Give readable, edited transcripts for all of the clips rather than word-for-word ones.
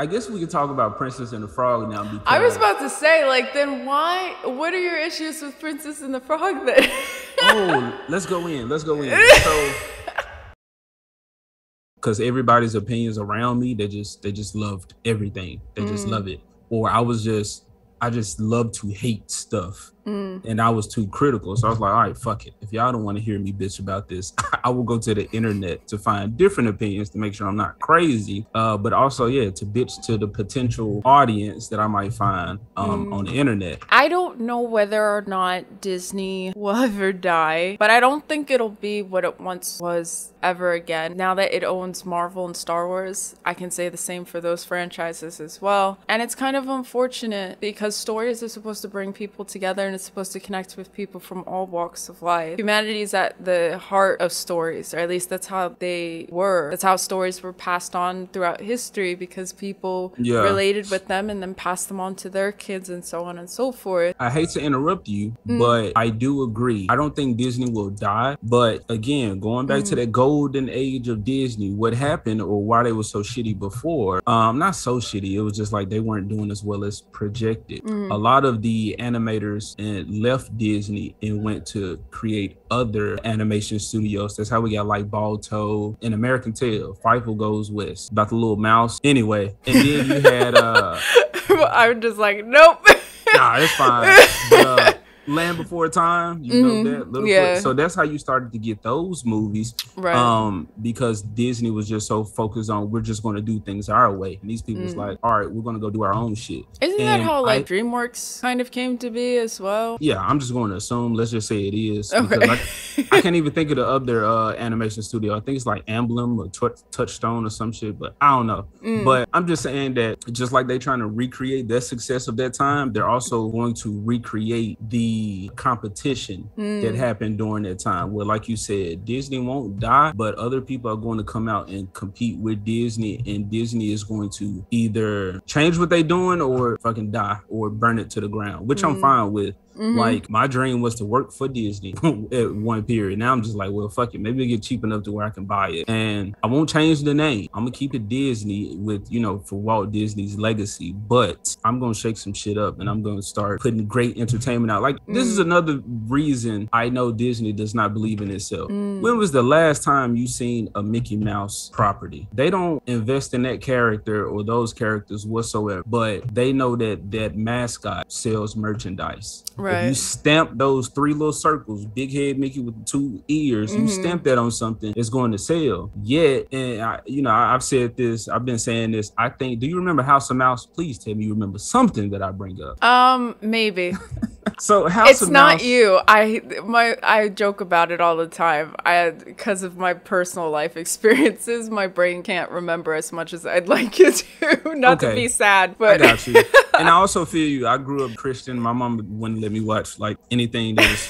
I guess we could talk about Princess and the Frog now because I was about to say, like, then why? What are your issues with Princess and the Frog then? oh, let's go in. So, because everybody's opinions around me, they just loved everything. They just love it. Or I just love to hate stuff. And I was too critical. So I was like, all right, fuck it. If y'all don't want to hear me bitch about this, I will go to the internet to find different opinions to make sure I'm not crazy. But also, to bitch to the potential audience that I might find on the internet. I don't know whether or not Disney will ever die, but I don't think it'll be what it once was ever again. Now that it owns Marvel and Star Wars, I can say the same for those franchises as well. And it's kind of unfortunate because stories are supposed to bring people together and it's supposed to connect with people from all walks of life. Humanity is at the heart of stories, or at least that's how they were. That's how stories were passed on throughout history because people related with them and then passed them on to their kids and so on and so forth. I hate to interrupt you, but I do agree. I don't think Disney will die. But again, going back to that golden age of Disney, what happened or why they were so shitty before, not so shitty, it was just like they weren't doing as well as projected. A lot of the animators left Disney and went to create other animation studios. That's how we got like Balto and American Tail, Fievel Goes West, about the little mouse. Anyway, and then you had I'm just like, nope. Nah, it's fine. But, Land Before Time, you know that little quick. So that's how you started to get those movies, right? Because Disney was just so focused on we're just going to do things our way, and these people was like, all right, we're going to go do our own shit. Isn't that how like DreamWorks kind of came to be as well? Yeah, I'm just going to assume. Let's just say it is. Okay. Because I can't even think of the other animation studio. I think it's like Emblem or Touchstone or some shit, but I don't know. But I'm just saying that just like they trying to recreate their success of that time, they're also going to recreate the competition that happened during that time where, like you said, Disney won't die, but other people are going to come out and compete with Disney, and Disney is going to either change what they're doing or fucking die or burn it to the ground, which I'm fine with. Like my dream was to work for Disney at one period. Now I'm just like, well, fuck it. Maybe it get cheap enough to where I can buy it, and I won't change the name. I'm gonna keep it Disney with, for Walt Disney's legacy, but I'm gonna shake some shit up and I'm gonna start putting great entertainment out. Like this is another reason I know Disney does not believe in itself. When was the last time you seen a Mickey Mouse property? They don't invest in that character or those characters whatsoever, but they know that that mascot sells merchandise. Right. If you stamp those 3 little circles, big head Mickey with the 2 ears, you stamp that on something, it's going to sell. Yet, and I've said this, I've been saying this, I think, do you remember House of Mouse? Please tell me you remember something that I bring up. Maybe. So House of Mouse. It's not you. I joke about it all the time. Because of my personal life experiences, my brain can't remember as much as I'd like it to. Not to be sad, but I got you. And I also feel you. I grew up Christian. My mom wouldn't let me watch like anything that was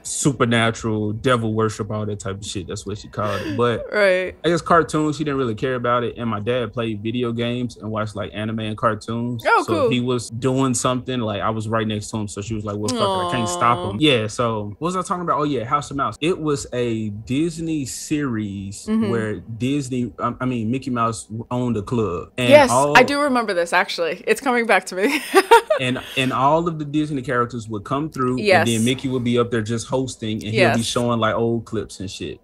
supernatural, devil worship, all that type of shit. That's what she called it. But I guess cartoons, she didn't really care about it. And my dad played video games and watched like anime and cartoons. Oh, so cool. if he was doing something, like I was right next to him. So she was like, well, fuck it, I can't stop him. Yeah, so what was I talking about? Oh yeah, House of Mouse. It was a Disney series where Mickey Mouse owned a club. And yes, I do remember this actually. It's coming back to me. and all of the Disney characters would come through, and then Mickey would be up there just hosting, and he'll be showing like old clips and shit.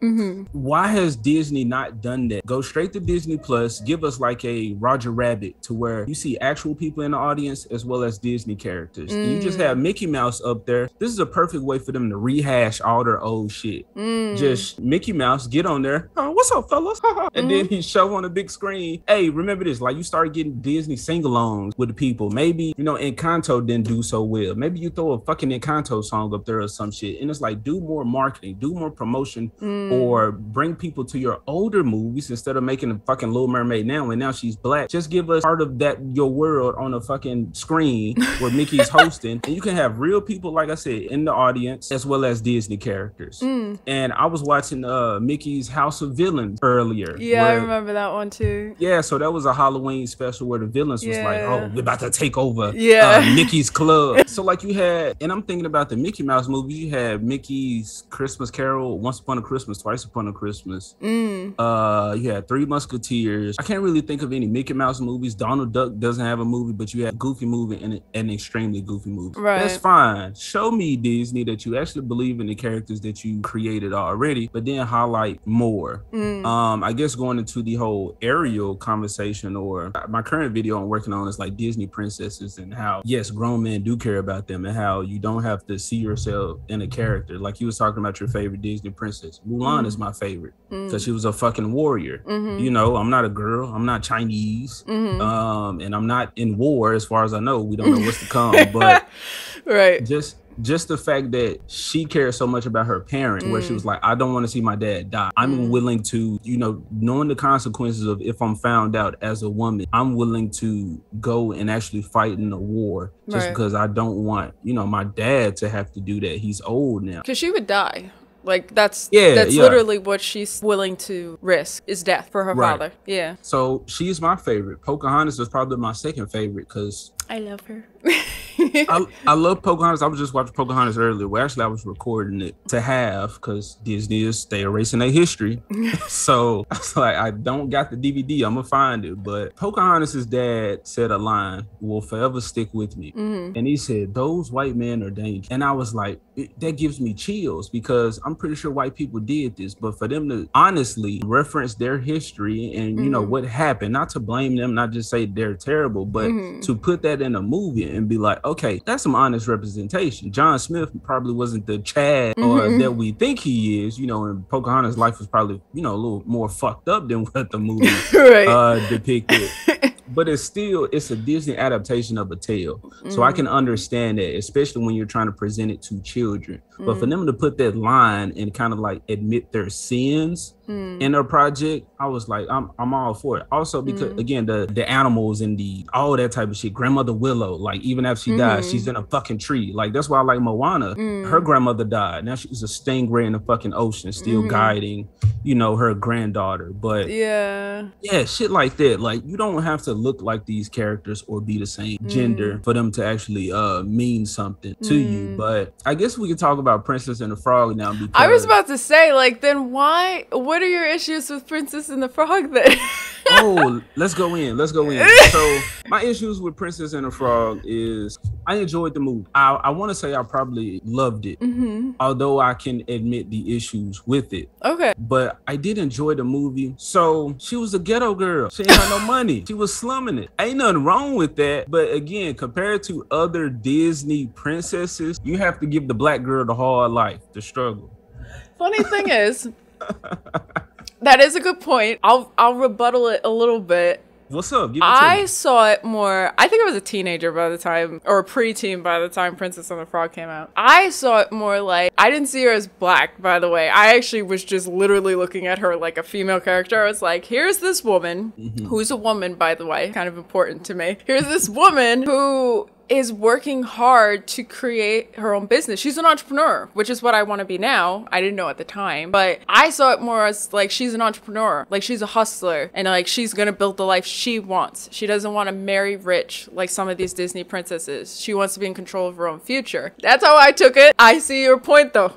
Why has Disney not done that? Go straight to Disney Plus, give us like a Roger Rabbit to where you see actual people in the audience as well as Disney characters. And you just have Mickey Mouse up there. This is a perfect way for them to rehash all their old shit. Just Mickey Mouse, get on there. Oh, what's up, fellas? And then he show on the big screen. Hey, remember this? Like you start getting Disney sing-alongs with the people. Maybe, Encanto didn't do so well. Maybe you throw a fucking Encanto song up there or some shit. And it's like, do more marketing, do more promotion, or bring people to your older movies instead of making a fucking Little Mermaid now and now she's black. Just give us part of that, your world on a fucking screen where Mickey's hosting. And you can have real people, like I said, in the audience as well as Disney characters. And I was watching Mickey's House of Villains earlier. Yeah, I remember that one too. Yeah, so that was a Halloween special where the villains was like, oh, we're about to take over Mickey's club. So like you had, and I'm thinking about the Mickey Mouse movies, you had had Mickey's Christmas Carol, Once Upon a Christmas, Twice Upon a Christmas. You had Three Musketeers. I can't really think of any Mickey Mouse movies. Donald Duck doesn't have a movie, but you have a Goofy movie and an extremely goofy movie. Right. That's fine. Show me, Disney, that you actually believe in the characters that you created already, but then highlight more. I guess going into the whole Ariel conversation, or my current video I'm working on is like Disney princesses and how, yes, grown men do care about them and how you don't have to see yourself in a character. Like you was talking about your favorite Disney princess. Mulan is my favorite because she was a fucking warrior. You know, I'm not a girl. I'm not Chinese. And I'm not in war as far as I know. We don't know what's to come. But right. Just the fact that she cares so much about her parent, where she was like, I don't want to see my dad die. I'm willing to, you know, knowing the consequences of if I'm found out as a woman, I'm willing to go and actually fight in a war just because I don't want, you know, my dad to have to do that. He's old now. Because she would die. Like that's literally what she's willing to risk is death for her father. Yeah. So she's my favorite. Pocahontas is probably my second favorite because I love her. I love Pocahontas. I was just watching Pocahontas earlier. Well, actually, I was recording it to have because Disney they erasing their history. So I was like, I don't got the DVD. I'm gonna find it. But Pocahontas' dad said a line will forever stick with me, and he said, "Those white men are dangerous." And I was like, that gives me chills because I'm pretty sure white people did this, but for them to honestly reference their history and you know what happened, not to blame them, not just say they're terrible, but to put that in a movie and be like, okay, that's some honest representation. John Smith probably wasn't the Chad or that we think he is, you know, and Pocahontas' life was probably, you know, a little more fucked up than what the movie depicted. But it's a Disney adaptation of a tale. So I can understand that, especially when you're trying to present it to children. But for them to put that line and kind of like admit their sins in their project, I was like, I'm all for it. Also because again, the animals and all that type of shit. Grandmother Willow, like even after she died, she's in a fucking tree. Like that's why I like Moana. Her grandmother died. Now she's a stingray in the fucking ocean, still guiding, you know, her granddaughter. But yeah, shit like that. Like you don't have to look like these characters or be the same gender for them to actually mean something to you. But I guess we can talk about Princess and the Frog now, because I was about to say, like, then what are your issues with Princess and the Frog then? Oh, let's go in. So my issues with Princess and the Frog is I enjoyed the movie. I want to say I probably loved it, although I can admit the issues with it. Okay. But I did enjoy the movie. So she was a ghetto girl. She ain't had no money. She was slumming it. Ain't nothing wrong with that. But again, compared to other Disney princesses, you have to give the black girl the hard life, the struggle. Funny thing is, that is a good point. I'll rebuttal it a little bit. What's up? I saw it more, I think I was a teenager by the time, or a preteen by the time Princess and the Frog came out. I saw it more like, I didn't see her as black, by the way. I actually was just literally looking at her like a female character. I was like, here's this woman, who's a woman, by the way, kind of important to me. Here's this woman who is working hard to create her own business. She's an entrepreneur, which is what I want to be now. I didn't know at the time, but I saw it more as like she's an entrepreneur, like she's a hustler, and like she's gonna build the life she wants. She doesn't want to marry rich like some of these Disney princesses. She wants to be in control of her own future. That's how I took it. I see your point though.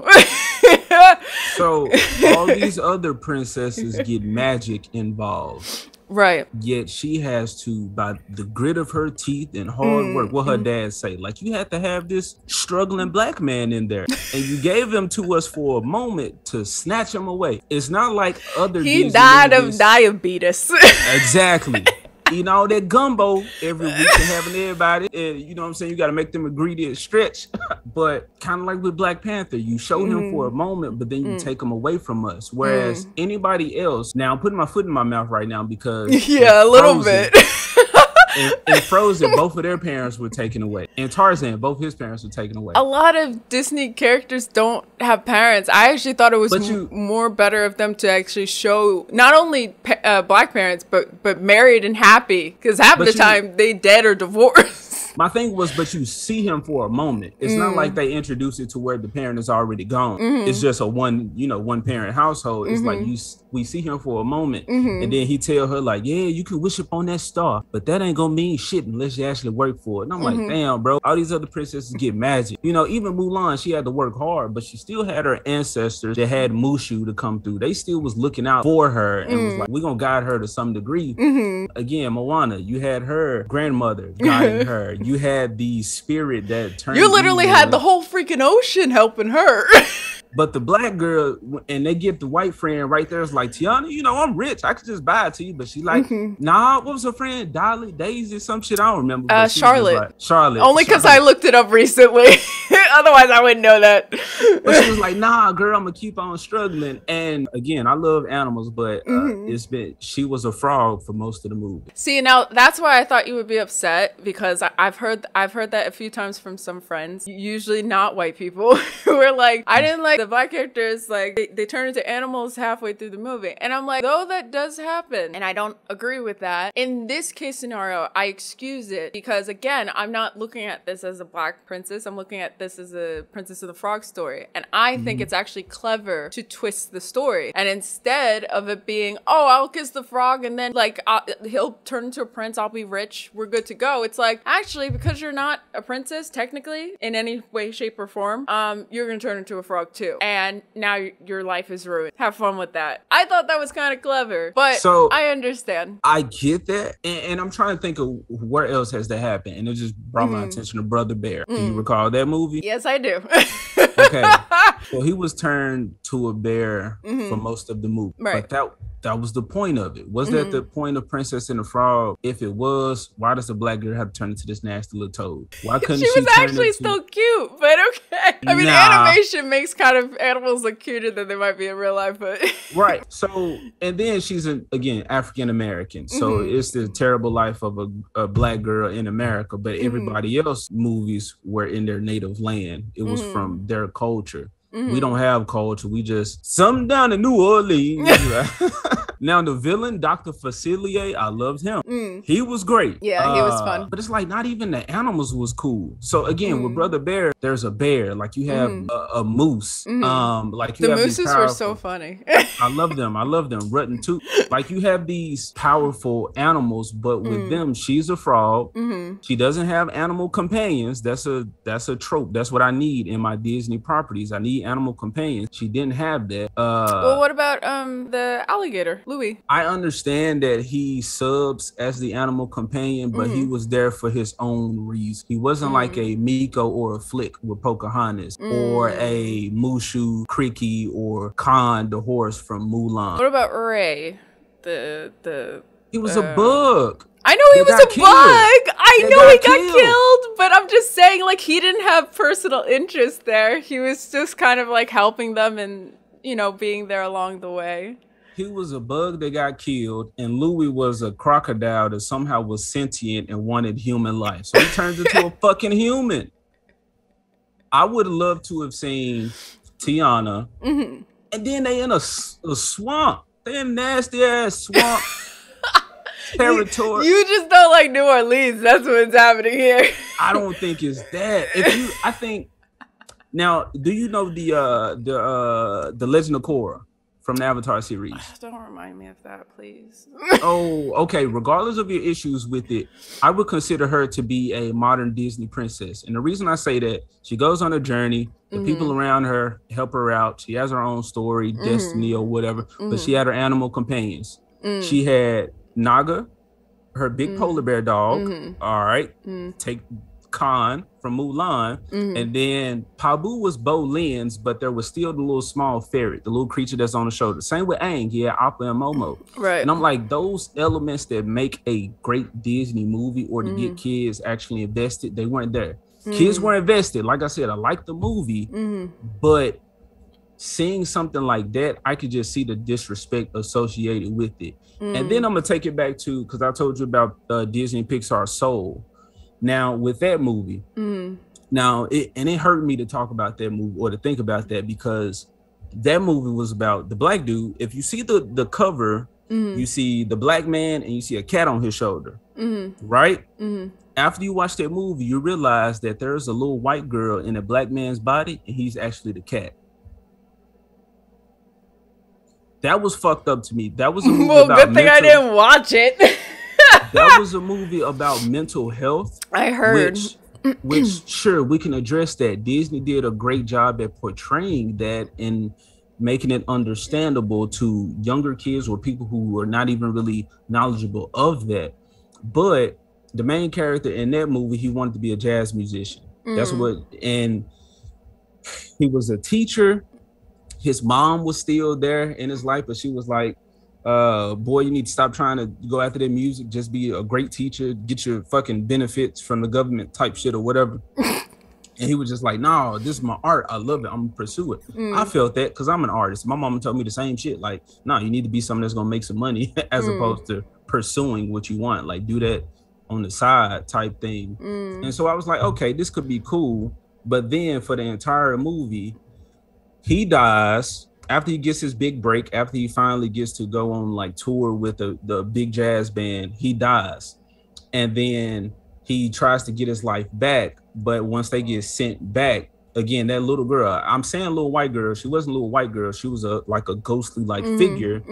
So all these other princesses get magic involved. Right. Yet she has to, by the grit of her teeth and hard work, what her dad say, like, you had to have this struggling black man in there, and you gave him to us for a moment to snatch him away. It's not like other He died of diabetes. Exactly. Eating all that gumbo every week and having everybody, and you know what I'm saying, you got to make them ingredients stretch. But kind of like with Black Panther, you show him for a moment, but then you take him away from us. Whereas anybody else, now I'm putting my foot in my mouth right now because a little bit. In Frozen, both of their parents were taken away. In Tarzan, both his parents were taken away. A lot of Disney characters don't have parents. I actually thought it was more better of them to actually show not only black parents, but married and happy. Because half the time they dead or divorced. My thing was, but you see him for a moment. It's not like they introduce it to where the parent is already gone. It's just a one parent household. It's like we see him for a moment, and then he tell her like, yeah, you can wish upon that star, but that ain't gonna mean shit unless you actually work for it. And I'm like, damn, bro, all these other princesses get magic. You know, even Mulan, she had to work hard, but she still had her ancestors that had Mushu to come through. They still was looking out for her and was like, we're gonna guide her to some degree. Again, Moana, you had her grandmother guiding her. You had the spirit that turned. You literally had the whole freaking ocean helping her. But the black girl, and they get the white friend right there, is like, Tiana, you know, I'm rich. I could just buy it to you. But she like, nah, what was her friend? Dolly, Daisy, some shit. I don't remember. Charlotte. Like, Charlotte. Only because I looked it up recently. Otherwise, I wouldn't know that. But she was like, nah, girl, I'm going to keep on struggling. And again, I love animals, but she was a frog for most of the movie. See, now that's why I thought you would be upset, because I've heard that a few times from some friends, usually not white people, who are like, I didn't like the black characters, like they turn into animals halfway through the movie. And I'm like, though that does happen, and I don't agree with that. In this case scenario, I excuse it because, again, I'm not looking at this as a black princess. I'm looking at this as a Princess of the Frog story. And I think it's actually clever to twist the story. And instead of it being, oh, I'll kiss the frog and then like he'll turn into a prince, I'll be rich, we're good to go. It's like, actually, because you're not a princess technically in any way, shape, or form, you're gonna turn into a frog too. And now your life is ruined. Have fun with that. I thought that was kind of clever, but so, I understand. I get that. And I'm trying to think of where else has that happened. And it just brought my attention to Brother Bear. Do you recall that movie? Yes, I do. Okay. Well, he was turned to a bear for most of the movie. Right. But that was the point of it. Was that the point of Princess and the Frog? If it was, why does the black girl have to turn into this nasty little toad? Why couldn't she was actually still cute, but okay. I mean, animation makes kind of animals look cuter than they might be in real life, but right. So, and then she's again African American. So it's the terrible life of a black girl in America. But everybody else movies were in their native land. It was from their culture. We don't have culture. We just something down in New Orleans. Now the villain, Dr. Facilier, I loved him. He was great. Yeah, he was fun. But it's like not even the animals was cool. So again, with Brother Bear, there's a bear. Like you have a moose. Like you the have mooses were so funny. I love them. Ruttin' too. Like you have these powerful animals, but with them, she's a frog. She doesn't have animal companions. That's a trope. That's what I need in my Disney properties. I need animal companions. She didn't have that. Well, what about the alligator, Louis? I understand that he subs as the animal companion, but he was there for his own reason. He wasn't like a Miko or a Flick with Pocahontas or a Mushu, Cricky, or Khan, the horse from Mulan. What about Ray? He was a bug. I know he was a bug. I know he got killed, but I'm just saying, like, he didn't have personal interest there. He was just kind of like helping them and, you know, being there along the way. He was a bug that got killed, and Louis was a crocodile that somehow was sentient and wanted human life. So he turns into a fucking human. I would have loved to have seen Tiana, and then they in a swamp. They in nasty ass swamp. Territory. You just don't like New Orleans. That's what's happening here. I don't think it's that. I think now. Do you know the Legend of Korra from the Avatar series? Don't remind me of that, please. Oh, okay. Regardless of your issues with it, I would consider her to be a modern Disney princess. And the reason I say that, she goes on a journey. The people around her help her out. She has her own story, destiny, or whatever. But she had her animal companions. She had Naga, her big polar bear dog. All right. Take Khan from Mulan. And then Pabu was Bo Lin's, but there was still the little small ferret, the little creature that's on the shoulder. Same with Aang. He had Appa and Momo. Right. And I'm like, those elements that make a great Disney movie or to get kids actually invested, they weren't there. Kids weren't invested. Like I said, I like the movie, but seeing something like that, I could just see the disrespect associated with it. And then I'm gonna take it back to, because I told you about Disney Pixar Soul. Now with that movie, now it hurt me to talk about that movie or to think about that, because that movie was about the black dude. If you see the cover You see the black man and you see a cat on his shoulder, right? After you watch that movie, you realize that there's a little white girl in a black man's body, and he's actually the cat. That was fucked up to me. That was a movie well, about good thing I didn't watch it. That was a movie about mental health. I heard. Which sure, we can address that. Disney did a great job at portraying that and making it understandable to younger kids or people who are not even really knowledgeable of that. But the main character in that movie, he wanted to be a jazz musician. That's what, and he was a teacher. His mom was still there in his life, but she was like, boy, you need to stop trying to go after that music. Just be a great teacher, get your fucking benefits from the government type shit or whatever. And he was just like, no, this is my art. I love it. I'm gonna pursue it. I felt that because I'm an artist. My mama told me the same shit. Like, no, you need to be something that's gonna make some money as opposed to pursuing what you want. Like, do that on the side type thing. And so I was like, okay, this could be cool. But then for the entire movie, he dies after he gets his big break, after he finally gets to go on like tour with the big jazz band. He dies. And then he tries to get his life back. But once they get sent back, again, that little girl, I'm saying little white girl, she wasn't a little white girl. She was like a ghostly like figure.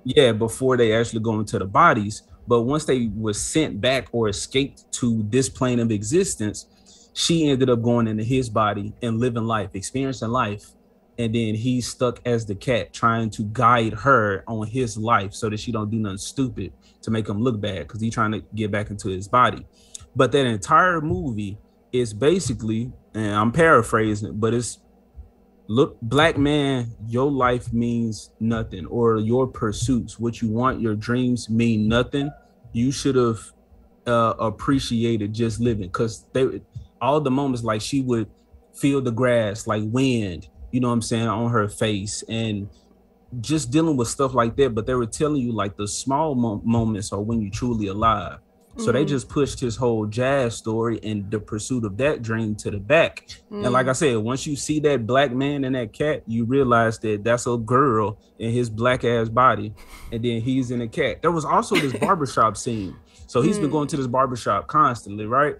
Yeah, before they actually go into the bodies. But once they were sent back or escaped to this plane of existence, she ended up going into his body and living life, experiencing life. And then he's stuck as the cat trying to guide her on his life so that she don't do nothing stupid to make him look bad because he's trying to get back into his body. But that entire movie is basically, and I'm paraphrasing, but it's, look, black man, your life means nothing, or your pursuits, what you want, your dreams mean nothing. You should have appreciated just living, because they, all the moments, like she would feel the grass like wind, you know what I'm saying, on her face, and just dealing with stuff like that. But they were telling you like the small moments are when you're truly alive. So they just pushed his whole jazz story and the pursuit of that dream to the back. And like I said, once you see that black man and that cat, you realize that that's a girl in his black ass body. And then he's in a cat. There was also this barbershop scene. So he's been going to this barbershop constantly, right?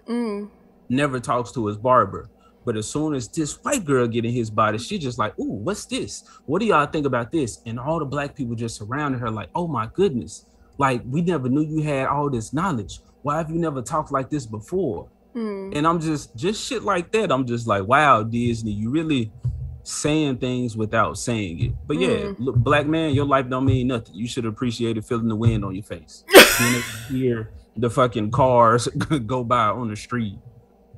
Never talks to his barber. But as soon as this white girl get in his body, she just like, ooh, what's this? What do y'all think about this? And all the black people just surrounded her like, oh my goodness. Like, we never knew you had all this knowledge. Why have you never talked like this before? And I'm just shit like that. I'm just like, wow, Disney, you really saying things without saying it. But yeah, look, black man, your life don't mean nothing. You should appreciate it, feeling the wind on your face. You hear the fucking cars go by on the street.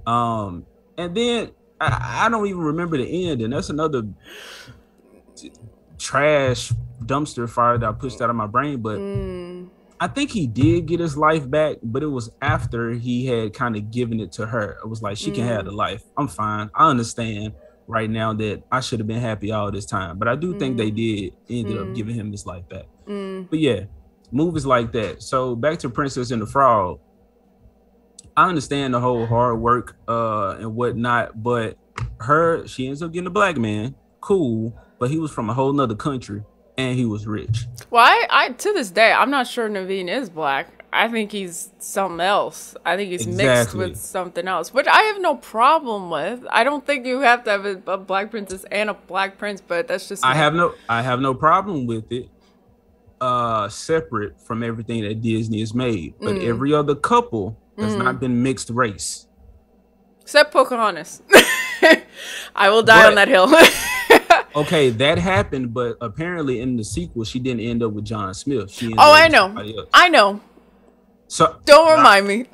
And then I don't even remember the end. And that's another trash dumpster fire that I pushed out of my brain. But I think he did get his life back, but it was after he had kind of given it to her. It was like, she can have the life. I'm fine. I understand right now that I should have been happy all this time. But I do think they did ended up giving him his life back. But yeah, movies like that. So back to Princess and the Frog. I understand the whole hard work and whatnot, but she ends up getting a black man. Cool. But he was from a whole nother country. And he was rich. Well, I to this day, I'm not sure Naveen is black. I think he's something else. I think he's mixed with something else, which I have no problem with. I don't think you have to have a black princess and a black prince, but that's just I have no problem with it. Separate from everything that Disney has made, but every other couple has not been mixed race, except Pocahontas. I will die on that hill. Okay, that happened, but apparently in the sequel, she didn't end up with John Smith. She ended I know. I know. So don't remind me.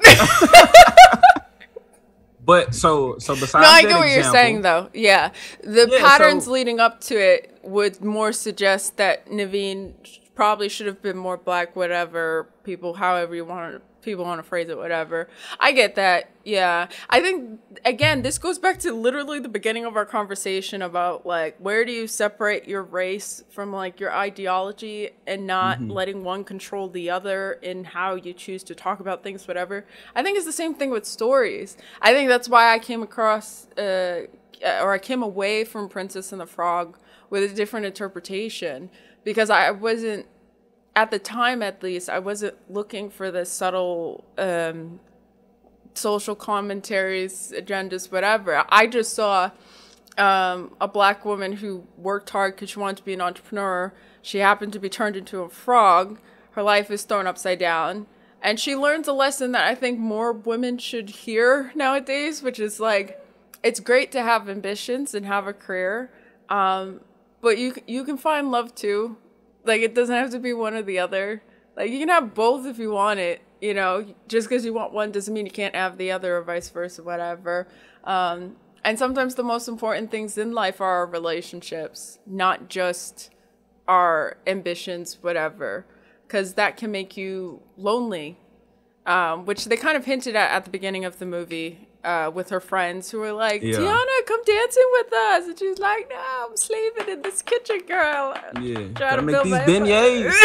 But so besides no, I get what you're saying though. Yeah, the patterns leading up to it would more suggest that Naveen probably should have been more black. Whatever people want to phrase it, whatever. I get that. Yeah. I think, again, this goes back to literally the beginning of our conversation about, like, where do you separate your race from, like, your ideology and not letting one control the other in how you choose to talk about things, whatever. I think it's the same thing with stories. I think that's why I came across, or I came away from Princess and the Frog with a different interpretation, because I wasn't at the time, at least, I wasn't looking for the subtle social commentaries, agendas, whatever. I just saw a black woman who worked hard because she wanted to be an entrepreneur. She happened to be turned into a frog. Her life is thrown upside down. And she learns a lesson that I think more women should hear nowadays, which is like, it's great to have ambitions and have a career, but you can find love too. Like, it doesn't have to be one or the other. Like, you can have both if you want it, you know. Just because you want one doesn't mean you can't have the other, or vice versa, whatever. And sometimes the most important things in life are our relationships, not just our ambitions, whatever. Because that can make you lonely, which they kind of hinted at the beginning of the movie with her friends who were like, Tiana, come dancing with us. And she's like, no, I'm slaving in this kitchen, girl. Yeah, trying to make build these beignets.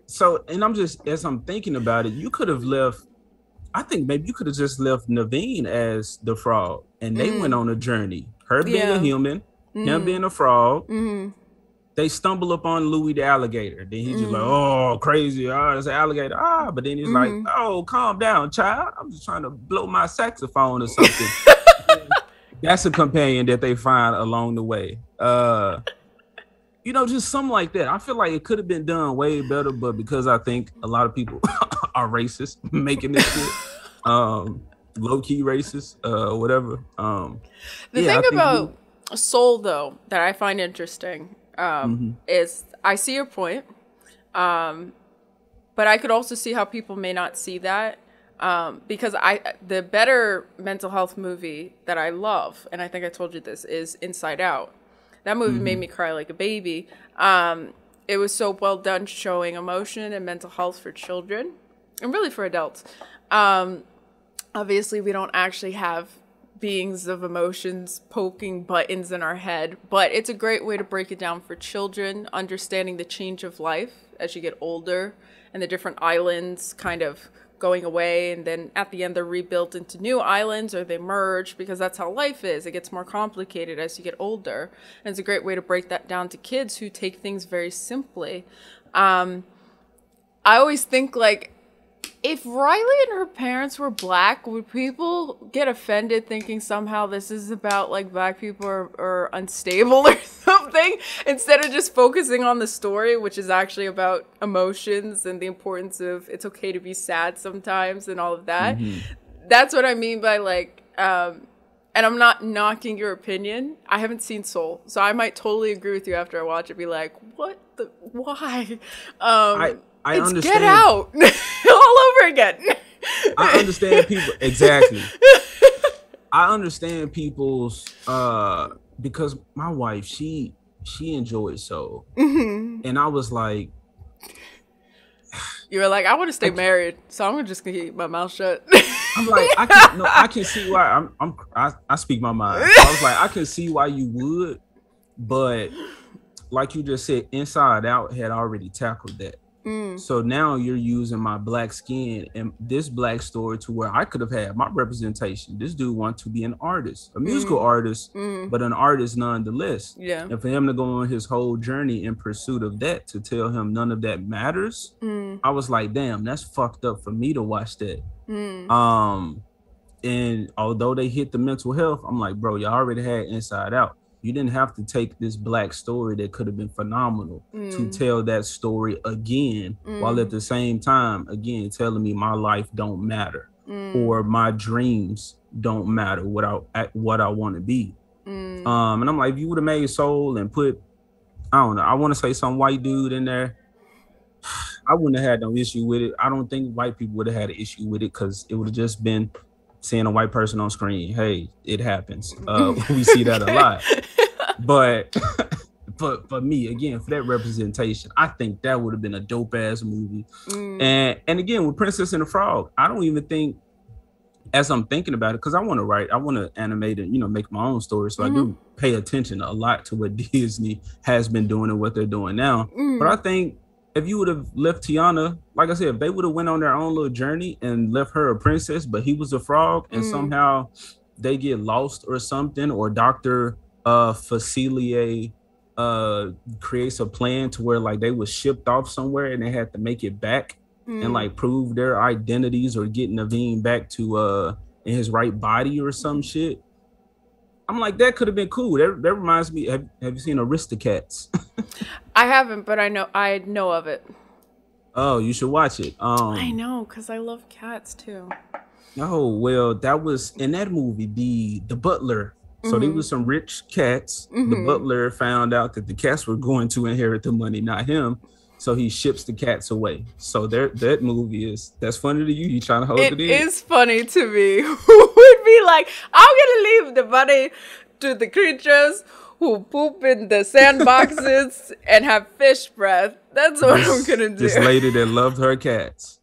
So, and I'm just, as I'm thinking about it, you could have left, I think maybe you could have just left Naveen as the frog, and they went on a journey. Her being a human, him being a frog. They stumble upon Louis the alligator. Then he's just like, oh, crazy. Oh, it's an alligator. But then he's like, oh, calm down, child. I'm just trying to blow my saxophone or something. That's a companion that they find along the way. You know, just something like that. I feel like it could have been done way better, but because I think a lot of people are racist making this shit, low-key racist, whatever. The thing about Soul, though, that I find interesting is, I see your point, but I could also see how people may not see that, because the better mental health movie that I love, and I think I told you this, is Inside Out. That movie made me cry like a baby. It was so well done, showing emotion and mental health for children, and really for adults. Obviously, we don't actually have beings of emotions poking buttons in our head, but it's a great way to break it down for children, understanding the change of life as you get older and the different islands kind of going away, and then at the end they're rebuilt into new islands, or they merge, because that's how life is. It gets more complicated as you get older, and it's a great way to break that down to kids who take things very simply. I always think, like, if Riley and her parents were black, would people get offended thinking somehow this is about, like, black people are unstable or something, instead of just focusing on the story, which is actually about emotions and the importance of it's okay to be sad sometimes and all of that? That's what I mean by, like, and I'm not knocking your opinion. I haven't seen Soul, so I might totally agree with you after I watch it, be like, what the, why? I understand. Get Out all over again. I understand people, exactly. I understand people's because my wife, she enjoys Soul, and I was like, you were like, I want to stay married, so I'm just gonna keep my mouth shut. I'm like, I can see why. I speak my mind. I was like, I can see why you would, but like you just said, Inside Out had already tackled that. So now you're using my black skin and this black story to where I could have had my representation. This dude wants to be an artist, a musical artist, but an artist nonetheless. Yeah. And for him to go on his whole journey in pursuit of that, to tell him none of that matters, I was like, damn, that's fucked up for me to watch that. And although they hit the mental health, I'm like, bro, you already had Inside Out. You didn't have to take this black story that could have been phenomenal to tell that story again, while at the same time, again, telling me my life don't matter or my dreams don't matter what I want to be. And I'm like, if you would have made Soul and put, I don't know, I want to say some white dude in there, I wouldn't have had no issue with it. I don't think white people would have had an issue with it, because it would have just been seeing a white person on screen. Hey, it happens. We see that a lot. But for me, again, for that representation, I think that would have been a dope ass movie. And again, with Princess and the Frog, I don't even think, as I'm thinking about it, because I want to animate and, make my own story. So I do pay attention a lot to what Disney has been doing and what they're doing now. But I think if you would have left Tiana, like I said, if they would have went on their own little journey and left her a princess, but he was a frog, and somehow they get lost or something, or Dr. Facilier uh creates a plan to where like they was shipped off somewhere and they had to make it back and like prove their identities or get Naveen back to in his right body or some shit. I'm like, that could have been cool. That reminds me. Have you seen Aristocats? I haven't, but I know of it. Oh, you should watch it. I know, because I love cats too. Oh well, that was in that movie. The butler. So there was some rich cats. The butler found out that the cats were going to inherit the money, not him. So he ships the cats away. So that movie that's funny to you. You trying to hold it in? It is funny to me. Who would be like, I'm gonna leave the money to the creatures who poop in the sandboxes and have fish breath. That's what I'm gonna do. This lady that loved her cats.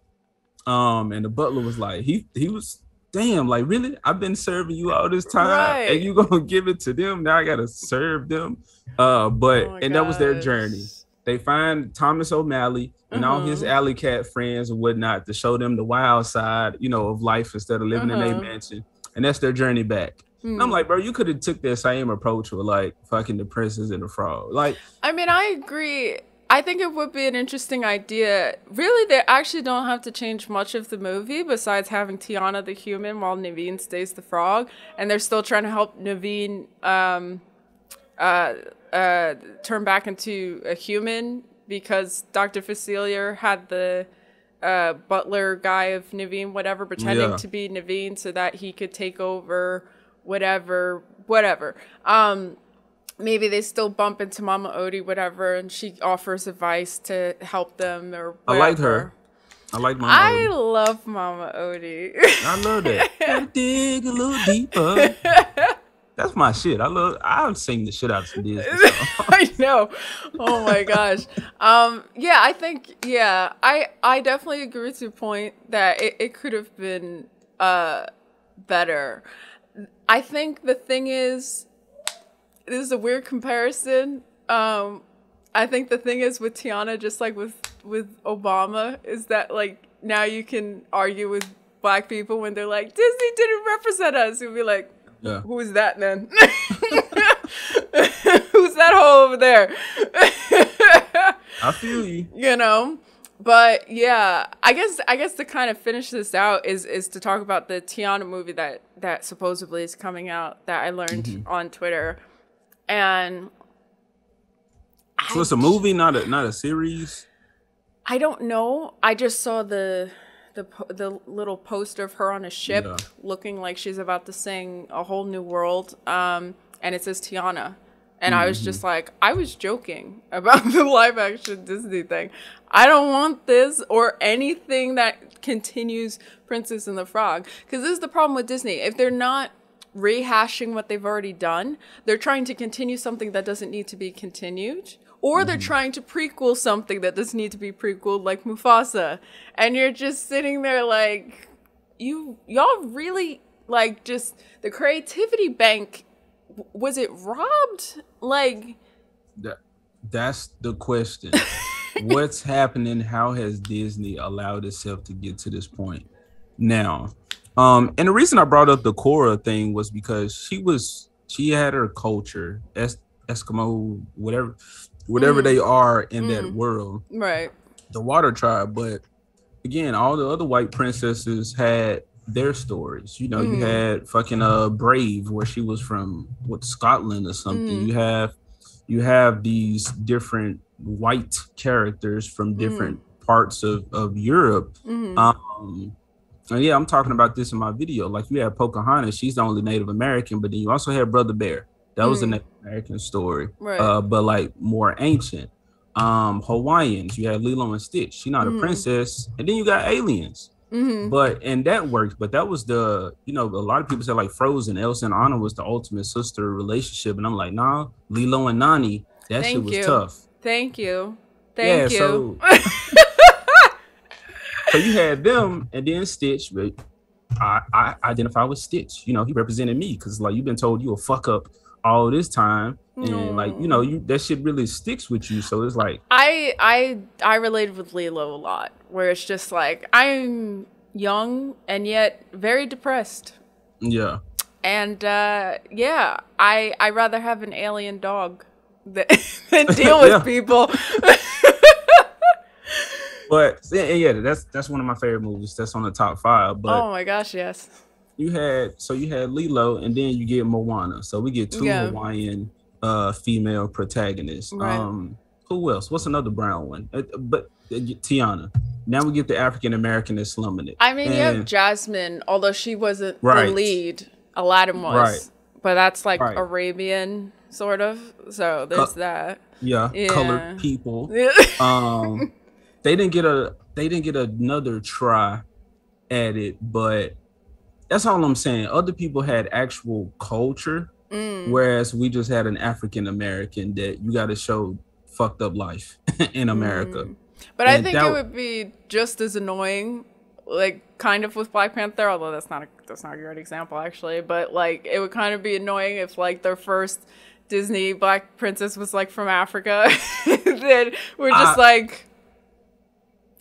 And the butler was like, he was, damn, like, really? I've been serving you all this time, Right. and you gonna give it to them? Now I gotta serve them. And that was their journey. They find Thomas O'Malley and all his alley cat friends and whatnot to show them the wild side, of life instead of living in a mansion. And that's their journey back. And I'm like, bro, you could have took that same approach with like fucking the Princess and the Frog. Like, I mean, I agree. I think it would be an interesting idea. Really, they actually don't have to change much of the movie besides having Tiana the human while Naveen stays the frog. And they're still trying to help Naveen turn back into a human because Dr. Facilier had the butler guy of Naveen, whatever, pretending to be Naveen so that he could take over whatever. Maybe they still bump into Mama Odie, whatever, and she offers advice to help them or whatever. I like her. I like Mama I Odie. love Mama Odie. I love that. Gotta dig a little deeper. That's my shit. I've seen the shit out of some Disney songs. I know. Oh my gosh. I think, I definitely agree with your point that it could have been better. I think the thing is, this is a weird comparison. I think the thing is with Tiana, just like with Obama, is that like now you can argue with black people when they're like, Disney didn't represent us. You'll be like, who is that then? Who's that hole over there? I feel you. But yeah, I guess to kind of finish this out is to talk about the Tiana movie that supposedly is coming out that I learned on Twitter. And so it's a movie, not a series. I don't know. I just saw the little poster of her on a ship looking like she's about to sing A Whole New World. And it says Tiana. And I was just like, I was joking about the live action Disney thing. I don't want this or anything that continues Princess and the Frog. Because this is the problem with Disney. If they're not rehashing what they've already done, they're trying to continue something that doesn't need to be continued, or they're trying to prequel something that doesn't need to be prequeled, like Mufasa, and you're just sitting there like, y'all really, like, just the creativity bank, was it robbed? Like, that's the question. What's happening? How has Disney allowed itself to get to this point now? And the reason I brought up the Korra thing was because she had her culture, Eskimo, whatever they are in that world, right? The Water Tribe. But again, all the other white princesses had their stories. You had fucking Brave, where she was from Scotland or something. You have these different white characters from different parts of Europe. And yeah, I'm talking about this in my video. Like, you have Pocahontas, she's the only Native American, but then you also have Brother Bear. That was a Native American story, right. But like more ancient. Hawaiians, you have Lilo and Stitch. She's not a princess. And then you got aliens. And that worked. But that was a lot of people say like Frozen, Elsa and Anna was the ultimate sister relationship. And I'm like, nah, Lilo and Nani, shit was tough. Thank you. So you had them, and then Stitch, but I identify with Stitch. He represented me because like you've been told you a fuck up all this time, and like that shit really sticks with you. So it's like I related with Lilo a lot, where it's just like I'm young and yet very depressed. Yeah. And I rather have an alien dog than deal with people. But yeah, that's one of my favorite movies. That's on the top 5. But oh my gosh, yes. you had Lilo, and then you get Moana. So we get 2 Hawaiian female protagonists. Right. Who else? What's another brown one? But Tiana. Now we get the African American that's slumming it. I mean, you have Jasmine, although she wasn't the lead. Aladdin was. Right. But that's like Arabian, sort of. So there's that. Yeah, colored people. They didn't get another try at it, but that's all I'm saying. Other people had actual culture, whereas we just had an African American that you got to show fucked up life in America. But I think it would be just as annoying, like kind of with Black Panther, although that's not a great example actually. But like it would kind of be annoying if like their first Disney Black princess was like from Africa. Then we're just like,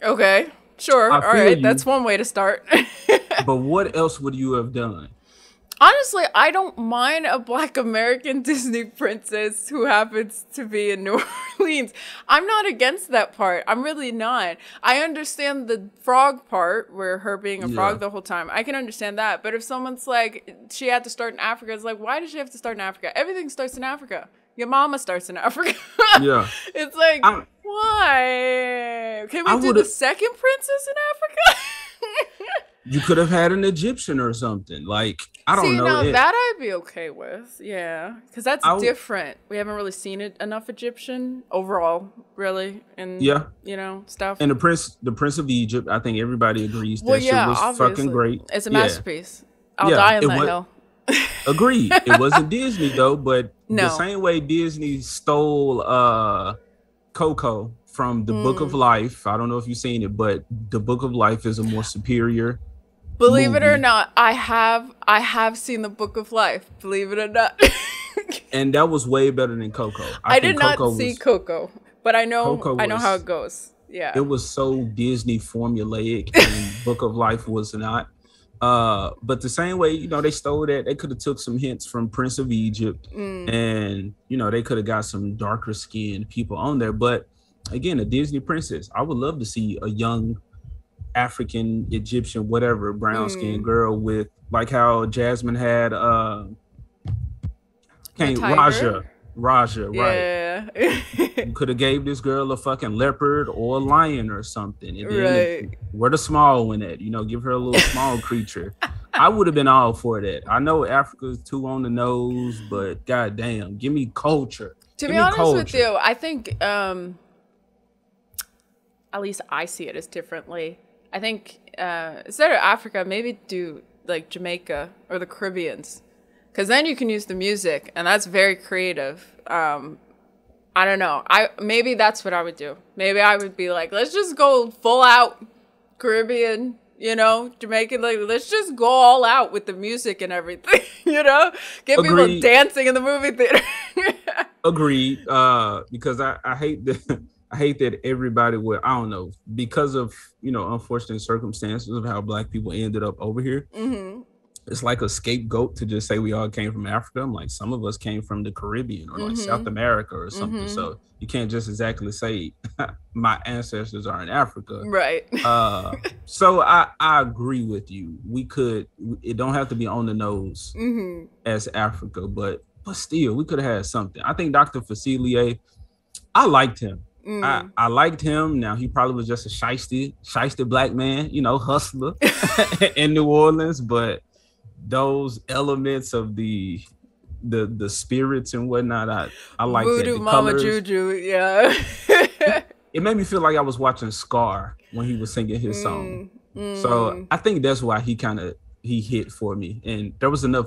okay, sure, all right, that's one way to start. But what else would you have done? Honestly, I don't mind a Black American Disney princess who happens to be in New Orleans. I'm not against that part. I'm really not. I understand the frog part, where her being a frog the whole time. I can understand that. But if someone's like, she had to start in Africa, it's like, why does she have to start in Africa? Everything starts in Africa. Your mama starts in Africa. Yeah. It's like, why? Can we do the second princess in Africa? You could have had an Egyptian or something. Like, I don't know. Now that I'd be okay with. Yeah. Because that's different. We haven't really seen it enough Egyptian overall, really. And, you know, stuff. And the Prince of Egypt, I think everybody agrees that shit was obviously fucking great. It's a masterpiece. I'll die in that hill. Agreed. It wasn't Disney, though, but the same way Disney stole Coco from the Book of Life. I don't know if you've seen it, but the Book of Life is a more superior Believe it or not, I have seen the Book of Life. Believe it or not. And that was way better than Coco. I did not see Coco, but I know how it goes. Yeah. It was so Disney formulaic, and Book of Life was not. But the same way, you know, they stole that. They could have took some hints from Prince of Egypt, and you know, they could have got some darker skinned people on there. But again, a Disney princess. I would love to see a young African, Egyptian, whatever, brown skinned girl with, like how Jasmine had Raja, right? You could have gave this girl a fucking leopard or a lion or something, and then where the small one at? You know, give her a little small creature. I would have been all for that. I know Africa's too on the nose, but goddamn, give me culture. To be honest with you, I think at least I see it as differently. I think instead of Africa, maybe do like Jamaica or the Caribbeans, because then you can use the music, and that's very creative. I don't know. Maybe that's what I would do. Maybe I would be like, let's just go full out Caribbean, you know, Jamaican. Like, let's just go all out with the music and everything, you know, get people dancing in the movie theater. Agreed. Because I hate the. I hate that everybody would, I don't know, because of, you know, unfortunate circumstances of how Black people ended up over here. It's like a scapegoat to just say we all came from Africa. I'm like, some of us came from the Caribbean or like South America or something. So you can't just exactly say my ancestors are in Africa. Right. So I agree with you. It don't have to be on the nose as Africa, but still, we could have had something. I think Dr. Facilier, I liked him. I liked him. Now, he probably was just a shiesty Black man, you know, hustler in New Orleans, but those elements of the spirits and whatnot, I like that. Voodoo Mama Juju, yeah. It made me feel like I was watching Scar when he was singing his song. So I think that's why he hit for me. And there was enough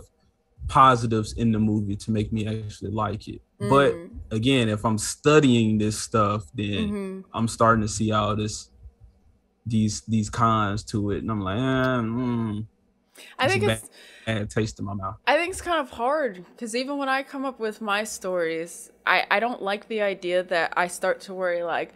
positives in the movie to make me actually like it. But again, if I'm studying this stuff, then I'm starting to see all these cons to it, and I'm like, I think it's bad taste in my mouth. I think it's kind of hard because even when I come up with my stories, I don't like the idea that I start to worry like,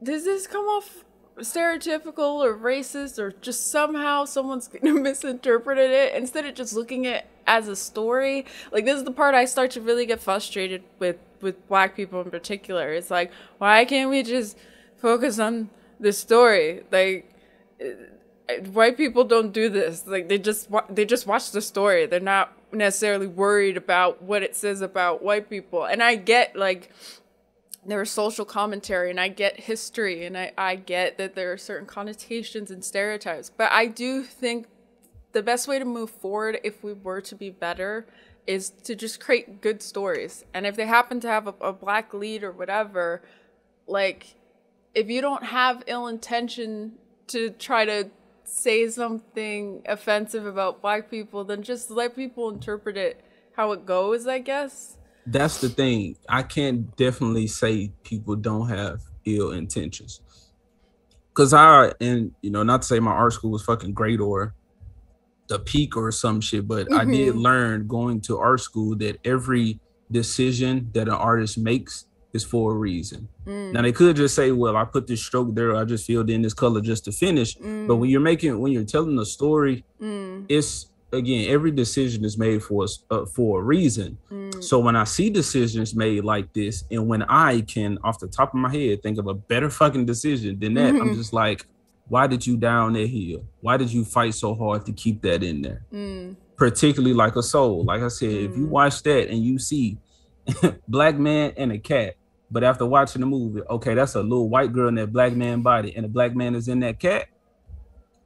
does this come off stereotypical or racist, or just somehow someone's gonna misinterpret it, instead of just looking at it as a story. Like, this is the part I start to really get frustrated with with black people in particular. It's like, why can't we just focus on the story? Like, white people don't do this. Like, they just watch the story. They're not necessarily worried about what it says about white people. And I get, like, there is social commentary, and I get history, and I get that there are certain connotations and stereotypes. But I do think the best way to move forward, if we were to be better, is to just create good stories. And if they happen to have a black lead or whatever, like, if you don't have ill intention to try to say something offensive about black people, then just let people interpret it how it goes, I guess. That's the thing. I can't definitely say people don't have ill intentions. Cause not to say my art school was fucking great or the peak or some shit, but I did learn going to art school that every decision that an artist makes is for a reason. Now they could just say, well, I put this stroke there, I just filled in this color just to finish. But when you're telling a story, it's, again, every decision is made for a reason. So when I see decisions made like this, and when I can, off the top of my head, think of a better fucking decision than that, I'm just like, why did you down that hill? Why did you fight so hard to keep that in there? Particularly like a soul. Like I said, if you watch that and you see black man and a cat, but after watching the movie, okay, that's a little white girl in that black man body, and the black man is in that cat.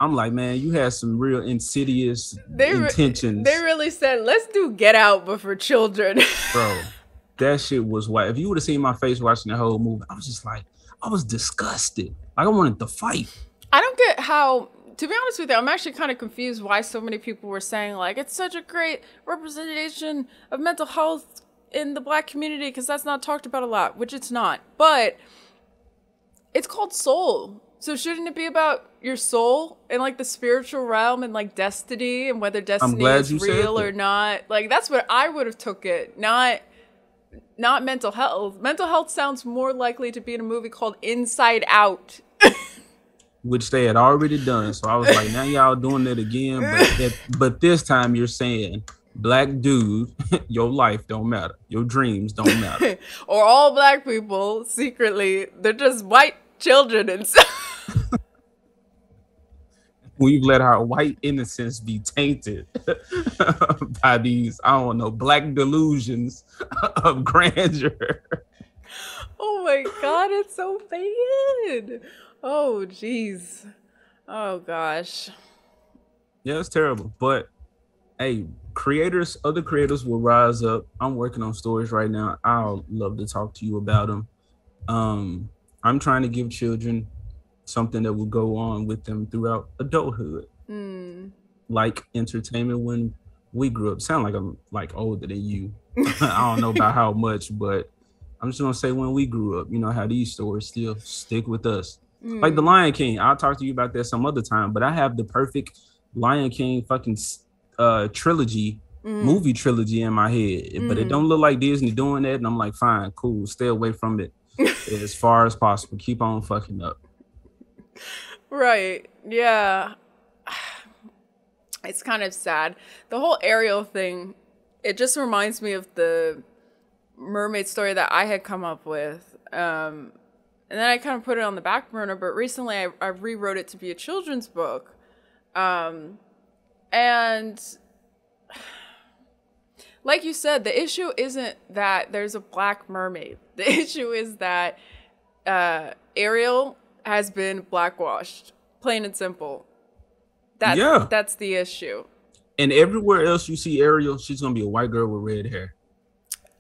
I'm like, man, you had some real insidious intentions. They really said, let's do Get Out, but for children. Bro, that shit was white. If you would have seen my face watching the whole movie, I was just like, I was disgusted. Like, I wanted to fight. I don't get how, to be honest with you, I'm actually kind of confused why so many people were saying, like, it's such a great representation of mental health in the black community, because that's not talked about a lot, which it's not. But it's called Soul. So shouldn't it be about your soul and, like, the spiritual realm and, like, destiny and whether destiny is real or not? Like, that's what I would have took it, not mental health. Mental health sounds more likely to be in a movie called Inside Out. Which they had already done. So I was like, now y'all doing it again. But this time you're saying, black dude, your life don't matter. Your dreams don't matter. Or all black people, secretly, they're just white children and stuff. We've let our white innocence be tainted by these, I don't know, black delusions of grandeur. Oh my God, it's so bad. Oh, jeez. Oh, gosh. Yeah, it's terrible. But, hey, other creators will rise up. I'm working on stories right now. I'll love to talk to you about them. I'm trying to give children something that will go on with them throughout adulthood. Like entertainment when we grew up. Sound like I'm like older than you. I don't know about how much, but I'm just gonna say when we grew up, you know how these stories still stick with us. Like The Lion King. I'll talk to you about that some other time, but I have the perfect Lion King fucking trilogy, movie trilogy in my head. But it don't look like Disney doing that, and I'm like, fine, cool, stay away from it as far as possible. Keep on fucking up. Right. Yeah. It's kind of sad. The whole Ariel thing, it just reminds me of the mermaid story that I had come up with. And then I kind of put it on the back burner, but recently I rewrote it to be a children's book. And like you said, the issue isn't that there's a black mermaid. The issue is that Ariel has been blackwashed, plain and simple. That's the issue. And everywhere else you see Ariel, she's gonna be a white girl with red hair.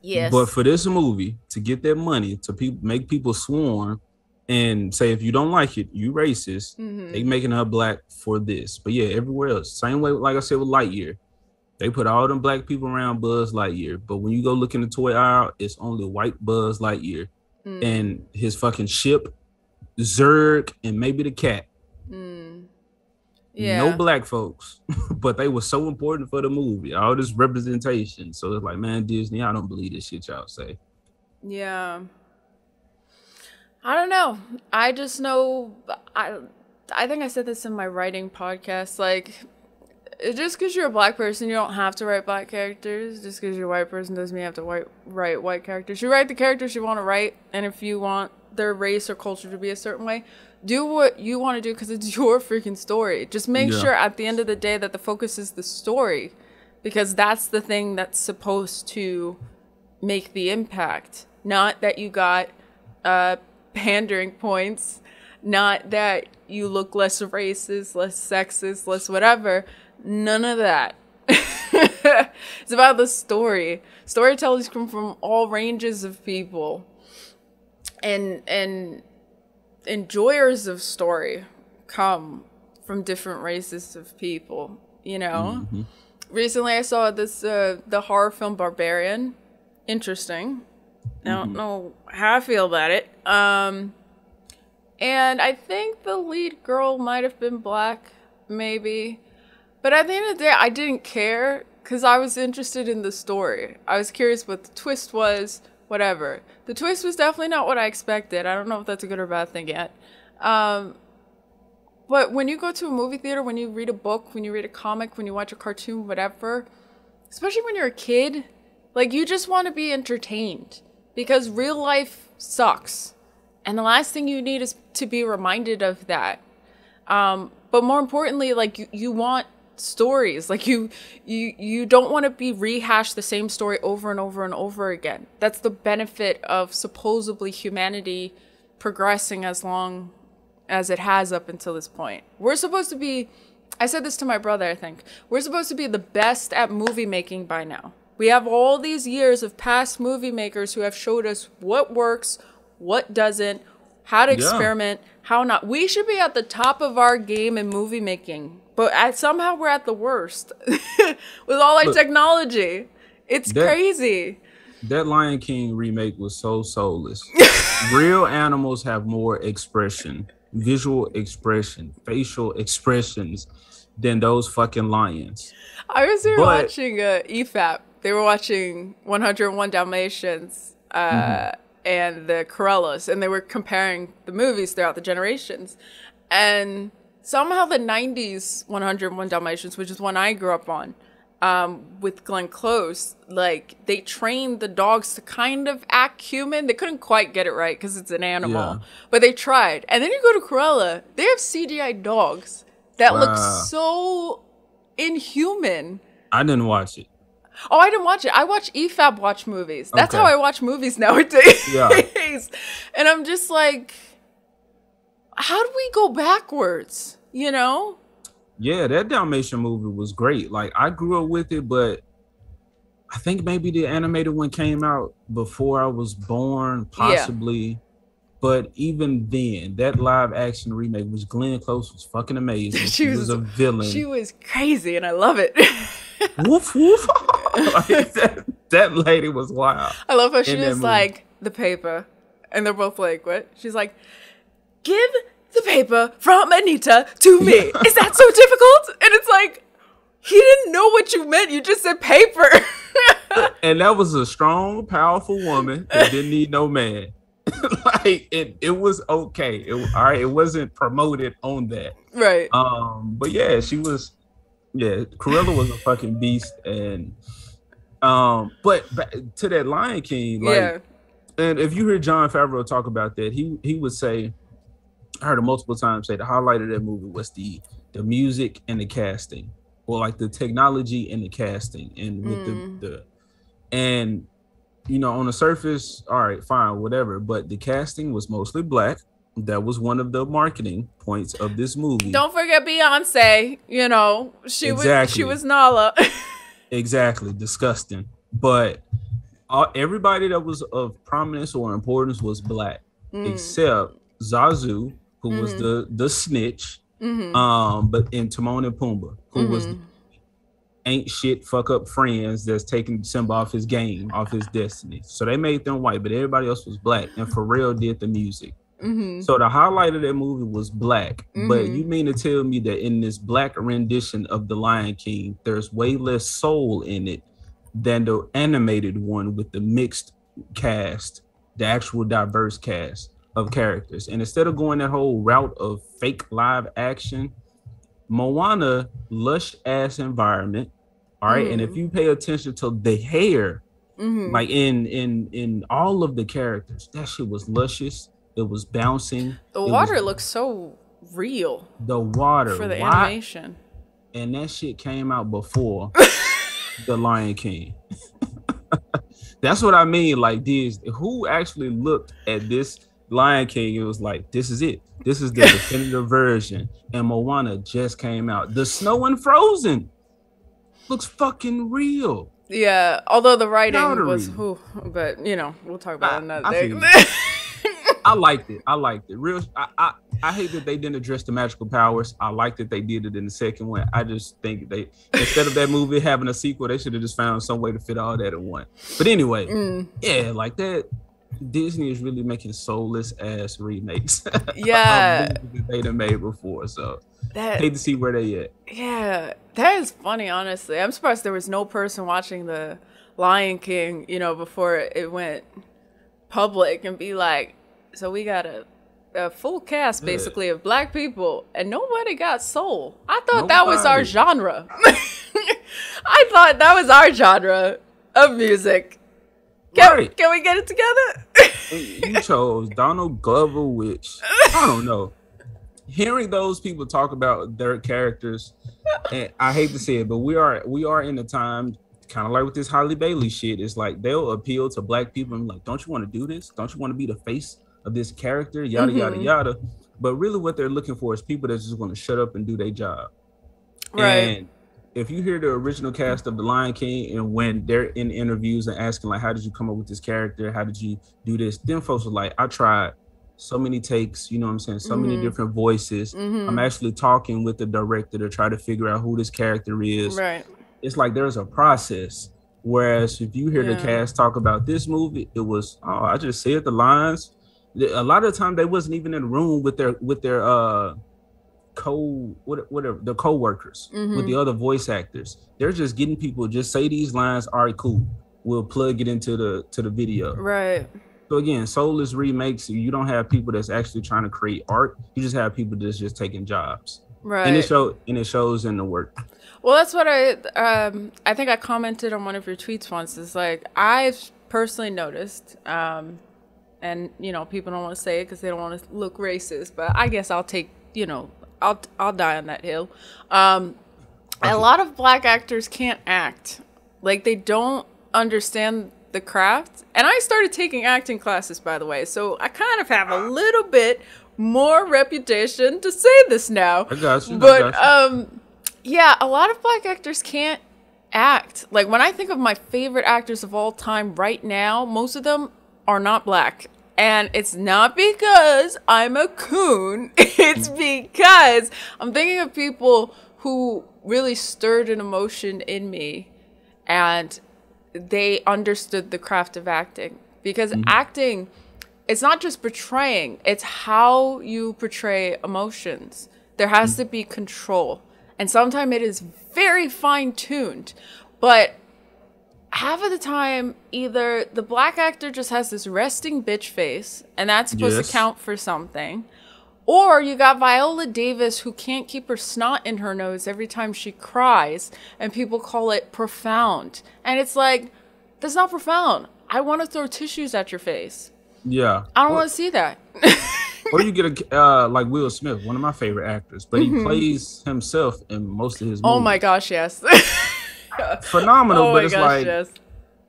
Yes. But for this movie, to get that money, to make people swarm and say, if you don't like it, you racist, they making her black for this. But yeah, everywhere else, same way, like I said with Lightyear, they put all them black people around Buzz Lightyear. But when you go look in the toy aisle, it's only white Buzz Lightyear and his fucking ship, Zurg, and maybe the cat. Yeah. No black folks, but they were so important for the movie. All this representation. So it's like, man, Disney, I don't believe this shit y'all say. Yeah. I don't know. I just know, I think I said this in my writing podcast, like, Just because you're a black person, you don't have to write black characters. Just because you're a white person doesn't mean you have to write white characters. You write the characters you want to write, and if you want their race or culture to be a certain way, do what you want to do because it's your freaking story. Just make sure at the end of the day that the focus is the story, because that's the thing that's supposed to make the impact. Not that you got pandering points, not that you look less racist, less sexist, less whatever. None of that. It's about the story. Storytellers come from all ranges of people. And enjoyers of story come from different races of people, you know? Mm-hmm. Recently I saw this the horror film Barbarian. Interesting. I don't know how I feel about it. And I think the lead girl might have been black, maybe. But at the end of the day, I didn't care because I was interested in the story. I was curious what the twist was, whatever. The twist was definitely not what I expected. I don't know if that's a good or bad thing yet. But when you go to a movie theater, when you read a book, when you read a comic, when you watch a cartoon, whatever, especially when you're a kid, like, you just want to be entertained because real life sucks. And the last thing you need is to be reminded of that. But more importantly, like, you want stories. Like, you don't want to be rehashed the same story over and over and over again. That's the benefit of supposedly humanity progressing as long as it has up until this point. We're supposed to be, I said this to my brother, I think, we're supposed to be the best at movie making by now. We have all these years of past movie makers who have showed us what works, what doesn't, how to experiment, how not. We should be at the top of our game in movie making, but somehow we're at the worst with all our technology. It's crazy. That Lion King remake was so soulless. Real animals have more expression, visual expression, facial expressions than those fucking lions. I was here watching EFAP. They were watching 101 Dalmatians and the Corellas, and they were comparing the movies throughout the generations. And somehow the 90s 101 Dalmatians, which is one I grew up on, with Glenn Close, like, they trained the dogs to kind of act human. They couldn't quite get it right because it's an animal, but they tried. And then you go to Cruella, they have CGI dogs that look so inhuman. I didn't watch it. Oh, I didn't watch it. I watch EFAB watch movies. That's how I watch movies nowadays. Yeah. And I'm just like, how do we go backwards? You know? Yeah, that Dalmatian movie was great. Like, I grew up with it, but I think maybe the animated one came out before I was born, possibly. Yeah. But even then, that live action remake, which Glenn Close was fucking amazing. She was a villain. She was crazy, and I love it. Woof, woof. Like, that lady was wild. I love how she was like, the paper. And they're both like, what? She's like, give the paper from Anita to me. Is that so difficult? And it's like, he didn't know what you meant. You just said paper. And that was a strong, powerful woman that didn't need no man. Like, it was okay. All right, it wasn't promoted on that. Right. But yeah, she was, Cruella was a fucking beast. And but back to that Lion King, like, and if you hear Jon Favreau talk about that, he would say, I heard him multiple times say the highlight of that movie was the music and the casting, or like the technology and the casting, and with the and you know, on the surface, all right, fine, whatever, but the casting was mostly black. That was one of the marketing points of this movie. Don't forget Beyonce. You know, she was Nala. Exactly, disgusting. But everybody that was of prominence or importance was black, except Zazu, who was the snitch, but in Timon and Pumbaa, who was the ain't shit fuck up friends that's taking Simba off his game, off his destiny. So they made them white, but everybody else was black, and Pharrell did the music. So the highlight of that movie was black. But you mean to tell me that in this black rendition of The Lion King, there's way less soul in it than the animated one with the mixed cast, the actual diverse cast of characters? And instead of going that whole route of fake live action, Moana, lush ass environment. All right. And if you pay attention to the hair, like in all of the characters, that shit was luscious. It was bouncing. The It was water looks so real the water. for the Why? animation. And that shit came out before The Lion King. That's what I mean. Like, who actually looked at this Lion King? It was like, this is it. This is the definitive version. And Moana just came out. The snow and Frozen looks fucking real. Yeah, although the writing Powdery. was, but we'll talk about it another day. I liked it. Real. I hate that they didn't address the magical powers. I like that they did it in the second one. I just think they, instead of that movie having a sequel, they should have just found some way to fit all that in one. But anyway, yeah, like that. Disney is really making soulless ass remakes. Yeah, that they done made before. So hate to see where they at. Yeah, that is funny. Honestly, I'm surprised there was no person watching the Lion King, before it went public and be like, so we got a full cast basically of black people and nobody got soul. I thought that was our genre. I thought that was our genre of music. Can we get it together? You chose Donald Glover, which I don't know. Hearing those people talk about their characters, and I hate to say it, but we are in a time kind of like with this Halle Bailey shit. It's like they'll appeal to black people and like, don't you want to do this? Don't you want to be the face of this character? Yada yada yada. But really, what they're looking for is people that's just going to shut up and do their job. Right. And if you hear the original cast of The Lion King and when they're in interviews and asking like, how did you come up with this character? How did you do this? Then folks are like, I tried so many takes, you know what I'm saying? So many different voices. I'm actually talking with the director to try to figure out who this character is. Right. It's like there's a process. Whereas if you hear the cast talk about this movie, it was, I just said the lines. A lot of the time they wasn't even in the room with their the co-workers, with the other voice actors. They're just getting people, just say these lines, all right, cool. We'll plug it into the video. Right. So again, soulless remakes, you don't have people that's actually trying to create art. You just have people that's just taking jobs. Right. And it shows in the work. Well, that's what I think I commented on one of your tweets once. Is like, I've personally noticed, and people don't want to say it because they don't want to look racist, but I guess I'll take, I'll die on that hill. A lot of black actors can't act. Like, they don't understand the craft. And I started taking acting classes, by the way, so I kind of have a little bit more reputation to say this now. I got you. But yeah, a lot of black actors can't act. Like, when I think of my favorite actors of all time right now, most of them are not black. And it's not because I'm a coon. It's because I'm thinking of people who really stirred an emotion in me and they understood the craft of acting. Because acting, it's not just portraying, it's how you portray emotions. There has to be control. And sometimes it is very fine-tuned. But half of the time, either the black actor just has this resting bitch face, and that's supposed to count for something, or you got Viola Davis who can't keep her snot in her nose every time she cries, and people call it profound. And it's like, that's not profound. I want to throw tissues at your face. Yeah. I don't want to see that. Or you get a like Will Smith, one of my favorite actors, but he plays himself in most of his movies. Oh my gosh, yes. Phenomenal, but it's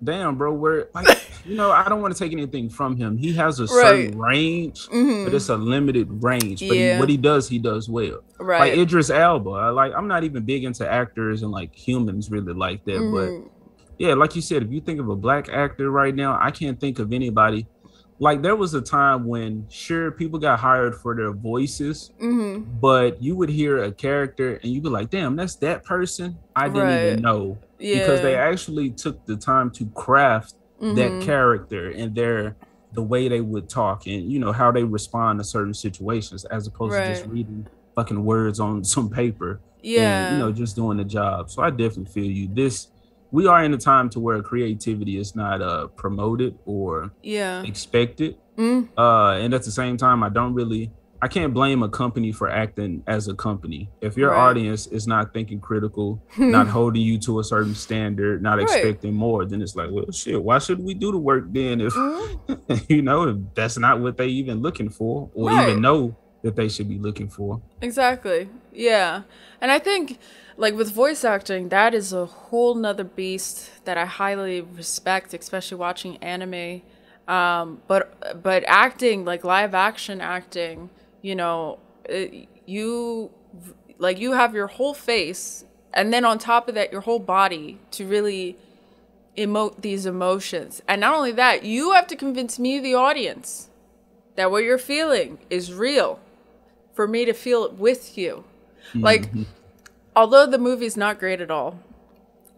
damn, bro, where, like, I don't want to take anything from him. He has a certain range, but it's a limited range. But what he does well. Right. Like Idris Elba. I'm not even big into actors and like humans really like that. But yeah, like you said, if you think of a black actor right now, I can't think of anybody. Like, there was a time when, sure, people got hired for their voices, but you would hear a character and you'd be like, damn, that's that person I didn't even know. Yeah. Because they actually took the time to craft that character and the way they would talk and, how they respond to certain situations as opposed to just reading fucking words on some paper. Yeah. And, just doing the job. So I definitely feel you. We are in a time to where creativity is not promoted or expected. And at the same time, I don't really I can't blame a company for acting as a company. If your Right. audience is not thinking critical, not holding you to a certain standard, not Right. expecting more, then it's like, well, shit, why should we do the work then if, Mm, if that's not what they even looking for or even right. know that they should be looking for? Exactly. Yeah. And I think, like, with voice acting, that is a whole nother beast that I highly respect, especially watching anime. But acting, like live action acting, you know, you like you have your whole face, and then on top of that, your whole body to really emote these emotions. And not only that, you have to convince me, the audience, that what you're feeling is real for me to feel it with you. Like, Mm-hmm. although the movie's not great at all,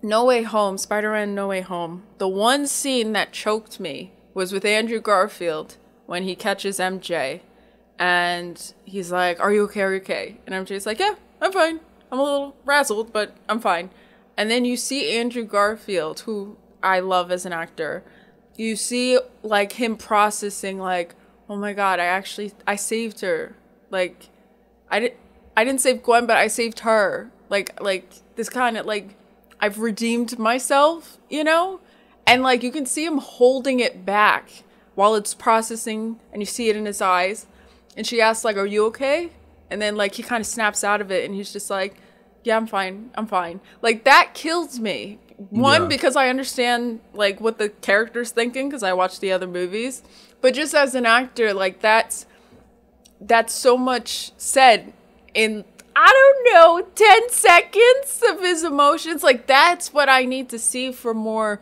No Way Home, Spider-Man No Way Home, the one scene that choked me was with Andrew Garfield when he catches MJ and he's like, "Are you okay? Are you okay?" And MJ's like, "Yeah, I'm fine. I'm a little razzled, but I'm fine." And then you see Andrew Garfield, who I love as an actor. You see like him processing like, "Oh my God, I saved her. Like, I didn't save Gwen, but I saved her." Like this kind of like, I've redeemed myself, you know? And like you can see him holding it back while it's processing, and you see it in his eyes. And she asks like, "Are you okay?" And then like he kind of snaps out of it and he's just like, "Yeah, I'm fine. I'm fine." Like that kills me. One, Yeah. because I understand like what the character's thinking because I watched the other movies. But just as an actor, like that's so much said in, I don't know, 10 seconds of his emotions. Like that's what I need to see for more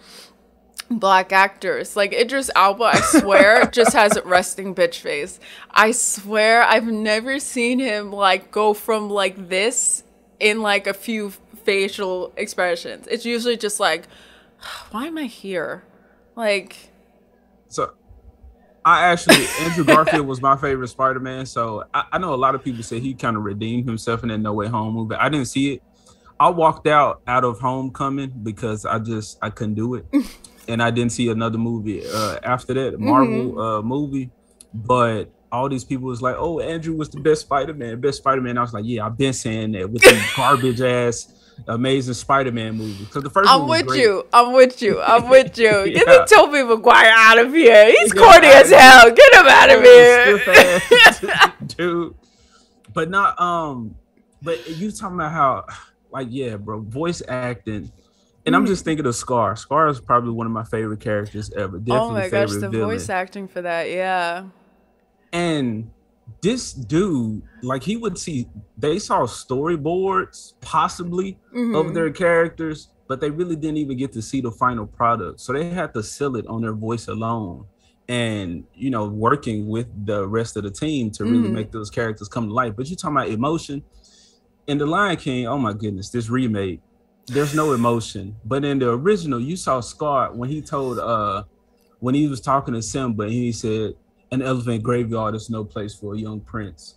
black actors. Like Idris Elba, I swear, just has a resting bitch face. I swear I've never seen him like go from like this in like a few facial expressions. It's usually just like, why am I here? Like, So Andrew Garfield was my favorite Spider-Man. So I know a lot of people say he kind of redeemed himself in that No Way Home movie. I didn't see it. I walked out of Homecoming because I couldn't do it. And I didn't see another movie after that, a Marvel movie. But all these people was like, "Oh, Andrew was the best Spider-Man, best Spider-Man." I was like, "Yeah, I've been saying that with the garbage ass Amazing Spider-Man movie." Because the first I'm one was with great. you. I'm with you. I'm with you. Get the Yeah, Tobey Maguire out of here. He's yeah, corny as hell. Get him out of here. stiff ass dude. But not but you talking about how, like, yeah, bro, voice acting. And I'm just thinking of Scar. Scar is probably one of my favorite characters ever. Oh Definitely my gosh, favorite the voice villain. acting for that, yeah. And this dude, like, they saw storyboards possibly of their characters, but they really didn't even get to see the final product. So they had to sell it on their voice alone. And, working with the rest of the team to really make those characters come to life. But you're talking about emotion. In The Lion King, oh my goodness, this remake, there's no emotion. But in the original, you saw Scar when he was talking to Simba, and he said, "An elephant graveyard is no place for a young prince."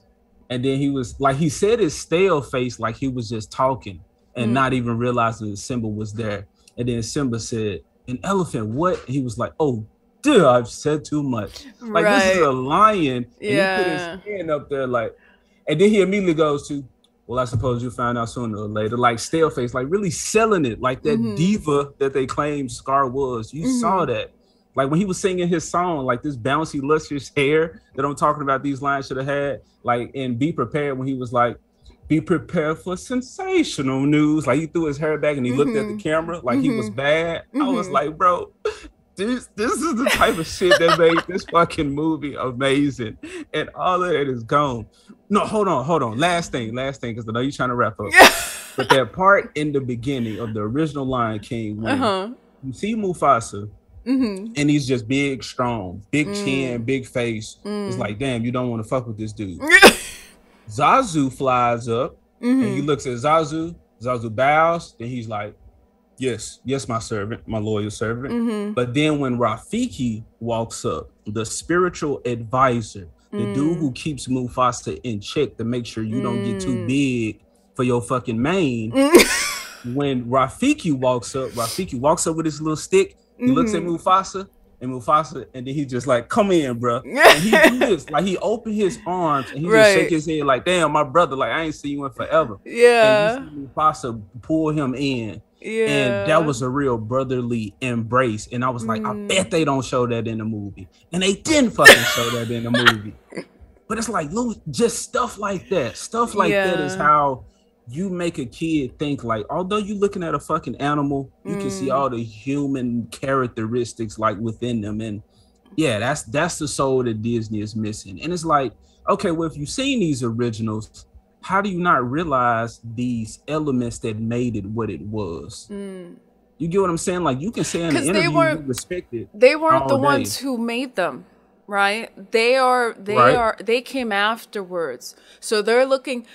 And then he was like, he said his stale face like he was just talking and not even realizing that Simba was there. And then Simba said, "An elephant, what?" He was like, "Oh, dude, I've said too much." Like, this is Right. a lion, and he put his Yeah. hand up there, like, and then he immediately goes to, "Well, I suppose you find out sooner or later." Like, stale face, like really selling it, like that diva that they claimed Scar was. You saw that. Like when he was singing his song, like this bouncy, lustrous hair that I'm talking about, these lines should have had. Like, and Be Prepared, when he was like, "Be prepared for sensational news." Like he threw his hair back and he looked at the camera like he was bad. I was like, bro, this is the type of shit that made this fucking movie amazing. And all of it is gone. No, hold on. Last thing, because I know you're trying to wrap up. But that part in the beginning of the original Lion King, when you see Mufasa, and he's just big, strong, big chin, big face. It's like, damn, you don't want to fuck with this dude. Zazu flies up and he looks at Zazu. Zazu bows. Then he's like, yes, my servant, my loyal servant. But then when Rafiki walks up, the spiritual advisor, the dude who keeps Mufasa in check to make sure you don't get too big for your fucking mane. When Rafiki walks up with his little stick. He looks at Mufasa And Mufasa, and then he just like, come in, bro. And he do this, like he opened his arms and he just shake his head like, damn, my brother, like I ain't seen you in forever. And you see Mufasa pull him in. And that was a real brotherly embrace. And I was like, I bet they don't show that in the movie. And they didn't fucking show that in the movie. But it's like, just stuff like that. Stuff like that is how you make a kid think, like, although you're looking at a fucking animal, you can see all the human characteristics like within them. And yeah, that's the soul that Disney is missing. And it's like, okay, well, if you've seen these originals, how do you not realize these elements that made it what it was? You get what I'm saying? Like, you can say in an interview you respect it. They weren't the ones who made them, right? They came afterwards. So they're looking.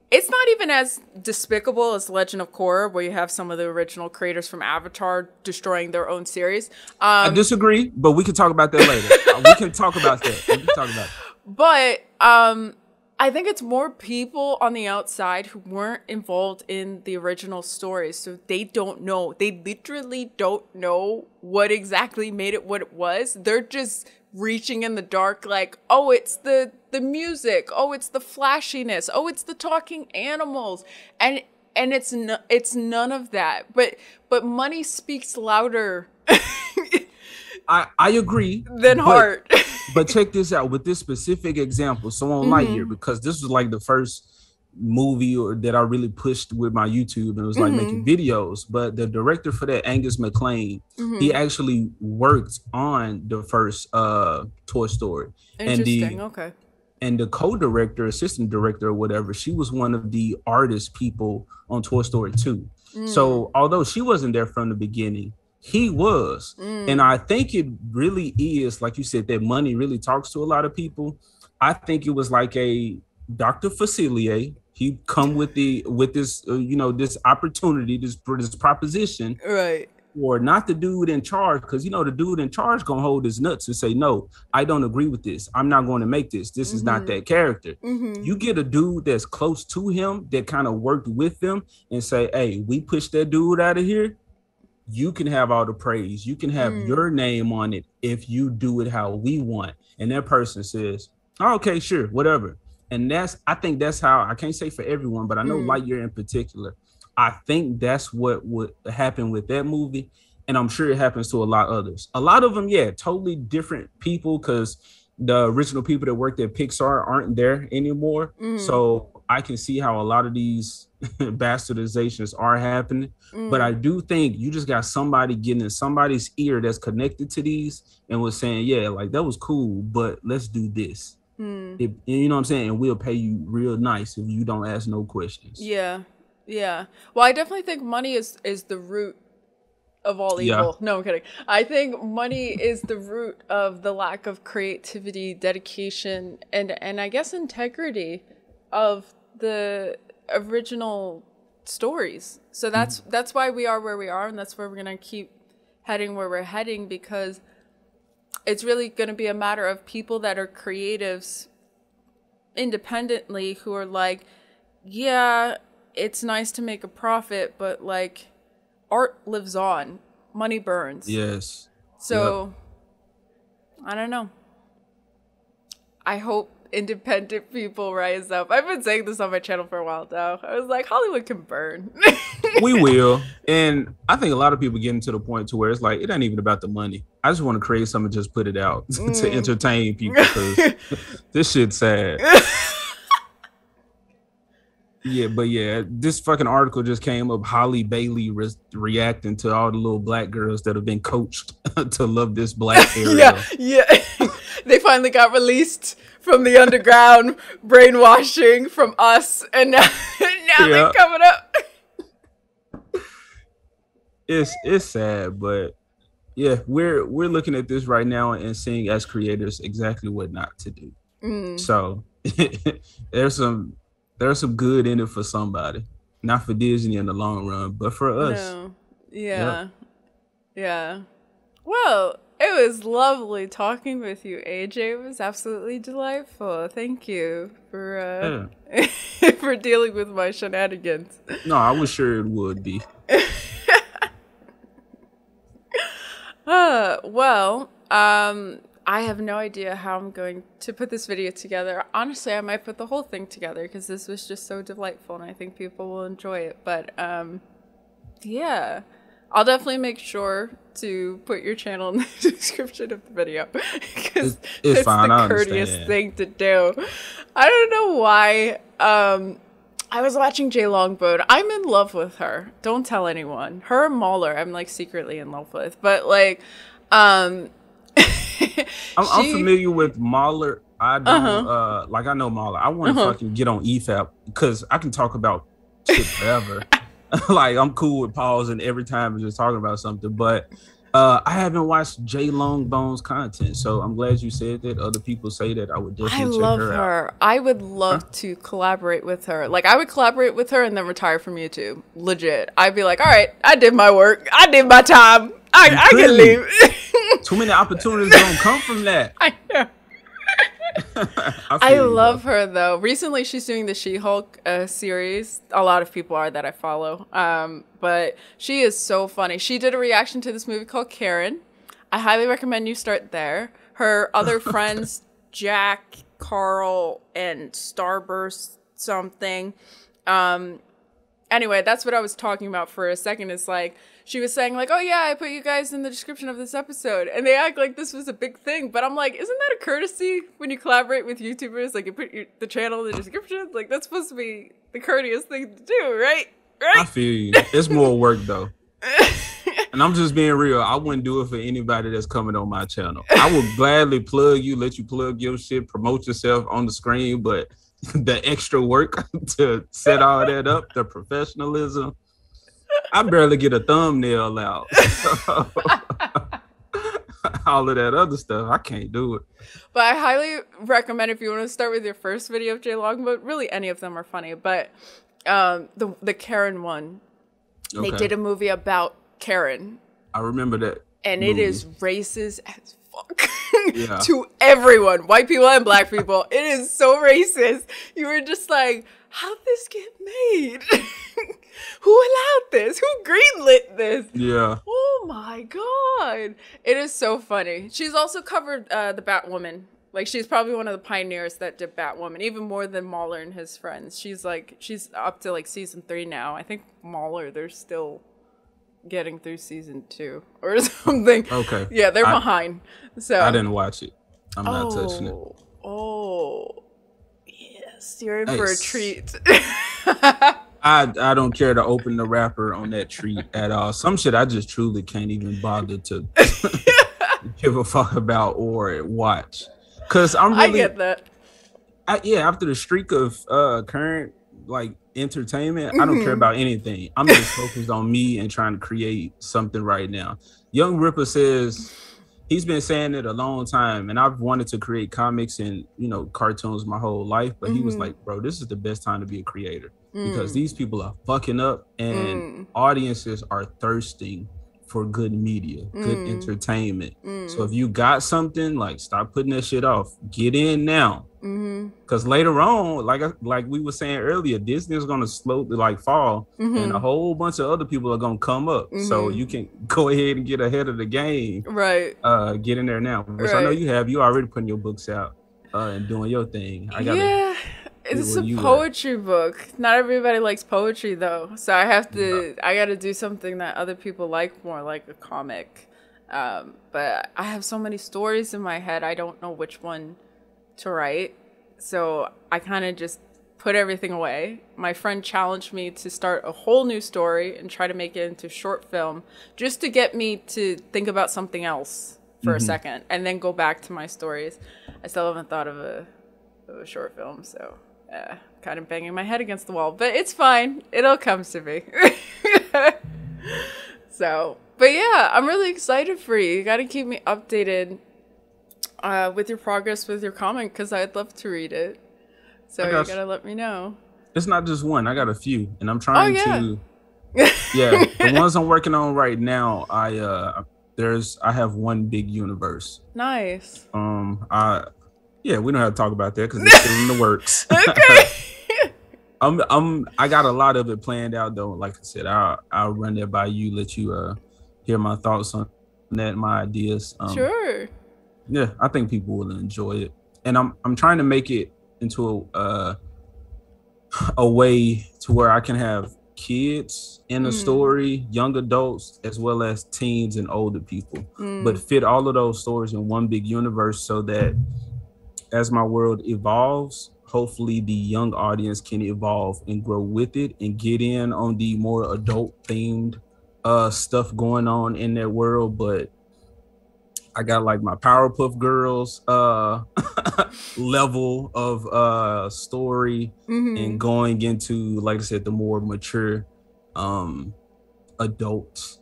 It's not even as despicable as Legend of Korra, where you have some of the original creators from Avatar destroying their own series. I disagree, but we can talk about that later. We can talk about that. But I think it's more people on the outside who weren't involved in the original stories, so they don't know. They literally don't know what exactly made it what it was. They're just reaching in the dark, like, oh, it's the music, oh, it's the flashiness, oh, it's the talking animals, and it's none of that. But money speaks louder. I agree. Than heart. But check this out with this specific example. So on Lightyear, because this was like the first movie that I really pushed with my YouTube, and it was like making videos. But the director for that, Angus MacLean, he actually worked on the first Toy Story. Interesting. And the co-director, assistant director, or whatever, she was one of the artist people on Toy Story 2. So although she wasn't there from the beginning, he was. And I think it really is, like you said, that money really talks to a lot of people. I think it was like a Dr. Facilier. He come with this, this opportunity, this proposition. Right. Or not the dude in charge, because, the dude in charge going to hold his nuts and say, no, I don't agree with this. I'm not going to make this. This is not that character. You get a dude that's close to him that kind of worked with them and say, hey, we push that dude out of here. You can have all the praise. You can have your name on it if you do it how we want. And that person says, oh, okay, sure, whatever. And I think that's how, I can't say for everyone, but I know Lightyear in particular, I think that's what would happen with that movie. And I'm sure it happens to a lot of others. A lot of them, yeah, totally different people, because the original people that worked at Pixar aren't there anymore. So I can see how a lot of these bastardizations are happening. But I do think you just got somebody getting in somebody's ear that's connected to these and was saying, yeah, like that was cool, but let's do this. You know what I'm saying? And we'll pay you real nice if you don't ask no questions. Yeah. Well, I definitely think money is the root of all evil. No, I'm kidding. I think money is the root of the lack of creativity, dedication, and I guess integrity of the original stories. So that's why we are where we are, and that's where we're gonna keep heading where we're heading, because it's really gonna be a matter of people that are creatives independently who are like, yeah, it's nice to make a profit, but like art lives on, money burns. Yes. So I don't know. I hope independent people rise up. I've been saying this on my channel for a while now. I was like, Hollywood can burn. We will. And I think a lot of people getting to the point to where it's like, it ain't even about the money. I just want to create something and just put it out to entertain people, because this shit's sad. Yeah, but yeah, this fucking article just came up. Holly Bailey reacting to all the little black girls that have been coached to love this black area. Yeah. They finally got released from the underground brainwashing from us, and now they're coming up. It's sad, but yeah, we're looking at this right now and seeing as creators exactly what not to do. So there's some good in it for somebody, not for Disney in the long run, but for us. No. Yeah. Well, it was lovely talking with you, AJ. It was absolutely delightful. Thank you for for dealing with my shenanigans. No, I was sure it would be. Well, I have no idea how I'm going to put this video together. Honestly, I might put the whole thing together because this was just so delightful and I think people will enjoy it. But yeah, I'll definitely make sure to put your channel in the description of the video because it's the courteous thing to do. I don't know why. I was watching J Longboat. I'm in love with her. Don't tell anyone. Her and Mauler, I'm like secretly in love with. But like, I'm familiar with Mauler. I don't like I know Mauler. I want to fucking get on EFAP because I can talk about shit forever. Like I'm cool with pausing every time and just talking about something. But I haven't watched J Longboat's content, so I'm glad you said that. Other people say that. I would definitely check her out. I would love to collaborate with her. Like I would collaborate with her and then retire from YouTube. Legit. I'd be like, all right, I did my work. I did my time. I can leave. Too many opportunities don't come from that. I know. I love her though. Recently she's doing the She-Hulk series. A lot of people are that I follow. But she is so funny. She did a reaction to this movie called Karen. I highly recommend you start there. Her other friends, Jack, Carl, and Starburst something. Anyway, that's what I was talking about for a second. It's like, she was saying like, oh yeah, I put you guys in the description of this episode. And they act like this was a big thing. But I'm like, isn't that a courtesy when you collaborate with YouTubers? Like you put the channel in the description? Like that's supposed to be the courteous thing to do, right? Right? I feel you. It's more work though. And I'm just being real. I wouldn't do it for anybody that's coming on my channel. I would gladly plug you, let you plug your shit, promote yourself on the screen. But the extra work to set all that up, the professionalism, I barely get a thumbnail out. All of that other stuff, I can't do it. But I highly recommend if you want to start with your first video of J Longboat, really any of them are funny, but the Karen one, they did a movie about Karen. I remember that. And movie. It is racist as fuck. Yeah. To everyone, white people and black people. It is so racist. You were just like, how'd this get made? Who allowed this? Who greenlit this? Yeah. Oh my god. It is so funny. She's also covered the Batwoman. Like she's probably one of the pioneers that did Batwoman, even more than Mauler and his friends. She's up to like season 3 now. I think Mauler, they're still getting through season 2 or something. Okay. Yeah, they're behind. So I didn't watch it. I'm not touching it. Oh. Yes, you're in for a treat. I don't care to open the wrapper on that treat at all. Some shit I just truly can't even bother to give a fuck about or watch. Cause I get that. After the streak of current like entertainment, I don't care about anything. I'm just focused on me and trying to create something right now. Young Ripper says he's been saying it a long time, and I've wanted to create comics and cartoons my whole life, but he was like, bro, this is the best time to be a creator because these people are fucking up and audiences are thirsting for good media, good entertainment. So if you got something, like, stop putting that shit off. Get in now. Because later on, like we were saying earlier, Disney is gonna slowly like fall, and a whole bunch of other people are gonna come up. So you can go ahead and get ahead of the game. Right. Get in there now, which I know you have. You already putting your books out and doing your thing. It's a poetry book. Not everybody likes poetry though, so I gotta do something that other people like more, like a comic. But I have so many stories in my head, I don't know which one to write, so I kind of just put everything away. My friend challenged me to start a whole new story and try to make it into short film, just to get me to think about something else for a second and then go back to my stories. I still haven't thought of a short film, so kind of banging my head against the wall, but it's fine, it'll come to me. So, but yeah, I'm really excited for you. You got to keep me updated with your progress with your comic, because I'd love to read it. So you gotta let me know. It's not just one. I got a few, and I'm trying to. Yeah, the ones I'm working on right now. I have one big universe. Nice. We don't have to talk about that because it's still in the works. Okay. I got a lot of it planned out though. Like I said, I'll run that by you, let you hear my thoughts on that my ideas. Sure. Yeah, I think people will enjoy it, and I'm trying to make it into a way to where I can have kids in the story, young adults, as well as teens and older people, but fit all of those stories in one big universe so that as my world evolves, hopefully the young audience can evolve and grow with it and get in on the more adult themed stuff going on in that world. But I got like my Powerpuff Girls level of story and going into, like I said, the more mature adult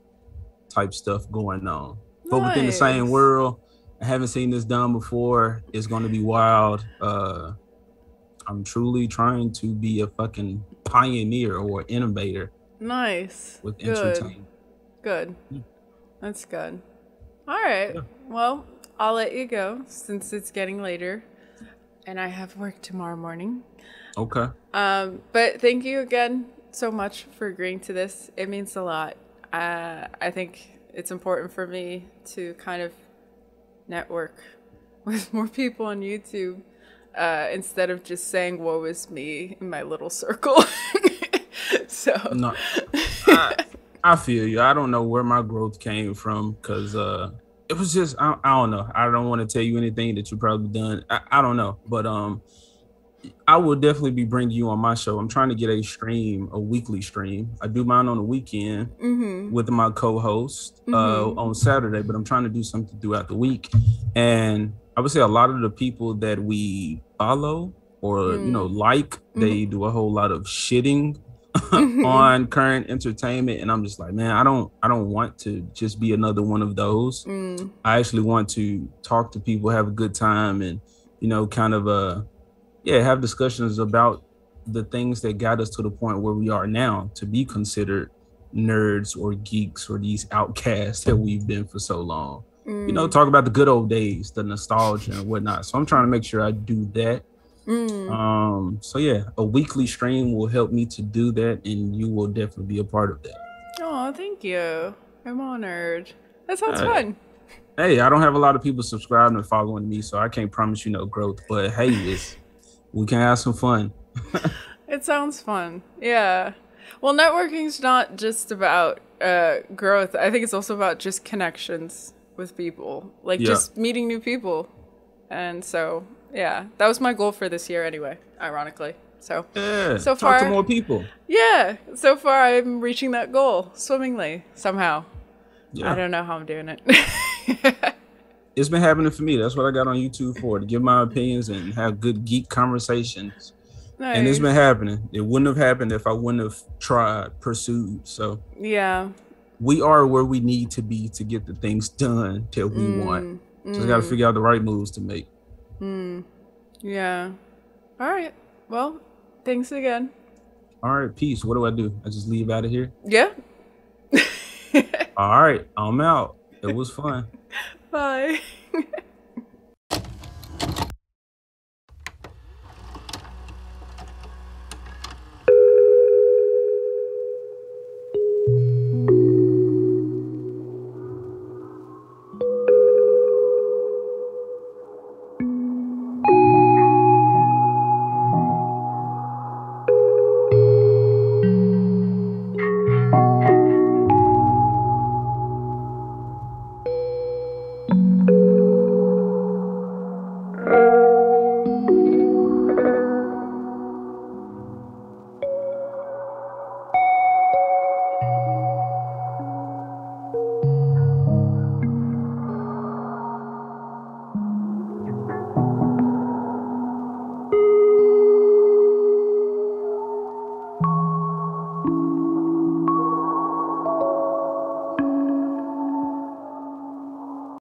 type stuff going on. But within the same world, I haven't seen this done before. It's going to be wild. I'm truly trying to be a fucking pioneer or innovator. Nice. With entertainment. Good. That's good. All right. Yeah. Well, I'll let you go since it's getting later and I have work tomorrow morning. Okay. But thank you again so much for agreeing to this. It means a lot. I think it's important for me to kind of network with more people on YouTube instead of just saying woe is me in my little circle. So no, I feel you. I don't know where my growth came from because it was just I don't know. I don't want to tell you anything that you probably done. I don't know, but I will definitely be bringing you on my show. I'm trying to get a weekly stream. I do mine on the weekend with my co-host on Saturday, but I'm trying to do something throughout the week. And I would say a lot of the people that we follow or like, they do a whole lot of shitting on current entertainment, and I'm just like, man, I don't want to just be another one of those. I actually want to talk to people, have a good time, and kind of have discussions about the things that got us to the point where we are now, to be considered nerds or geeks or these outcasts that we've been for so long. Talk about the good old days, the nostalgia and whatnot. So I'm trying to make sure I do that. So yeah, a weekly stream will help me to do that, and you will definitely be a part of that. Oh, thank you. I'm honored. That sounds fun. Hey, I don't have a lot of people subscribing and following me, so I can't promise you no growth, but hey, we can have some fun. It sounds fun. Yeah. Well, networking's not just about growth. I think it's also about just connections with people, like just meeting new people. And so yeah, that was my goal for this year anyway, ironically. So so far, talk to more people. Yeah, so far I'm reaching that goal swimmingly somehow. Yeah. I don't know how I'm doing it. It's been happening for me. That's what I got on YouTube for, to give my opinions and have good geek conversations. Nice. And it's been happening. It wouldn't have happened if I wouldn't have pursued. So yeah, we are where we need to be to get the things done that we want. Just got to figure out the right moves to make. Yeah. All right. Well, thanks again. All right. Peace. What do? I just leave out of here? Yeah. All right. I'm out. It was fun. Bye.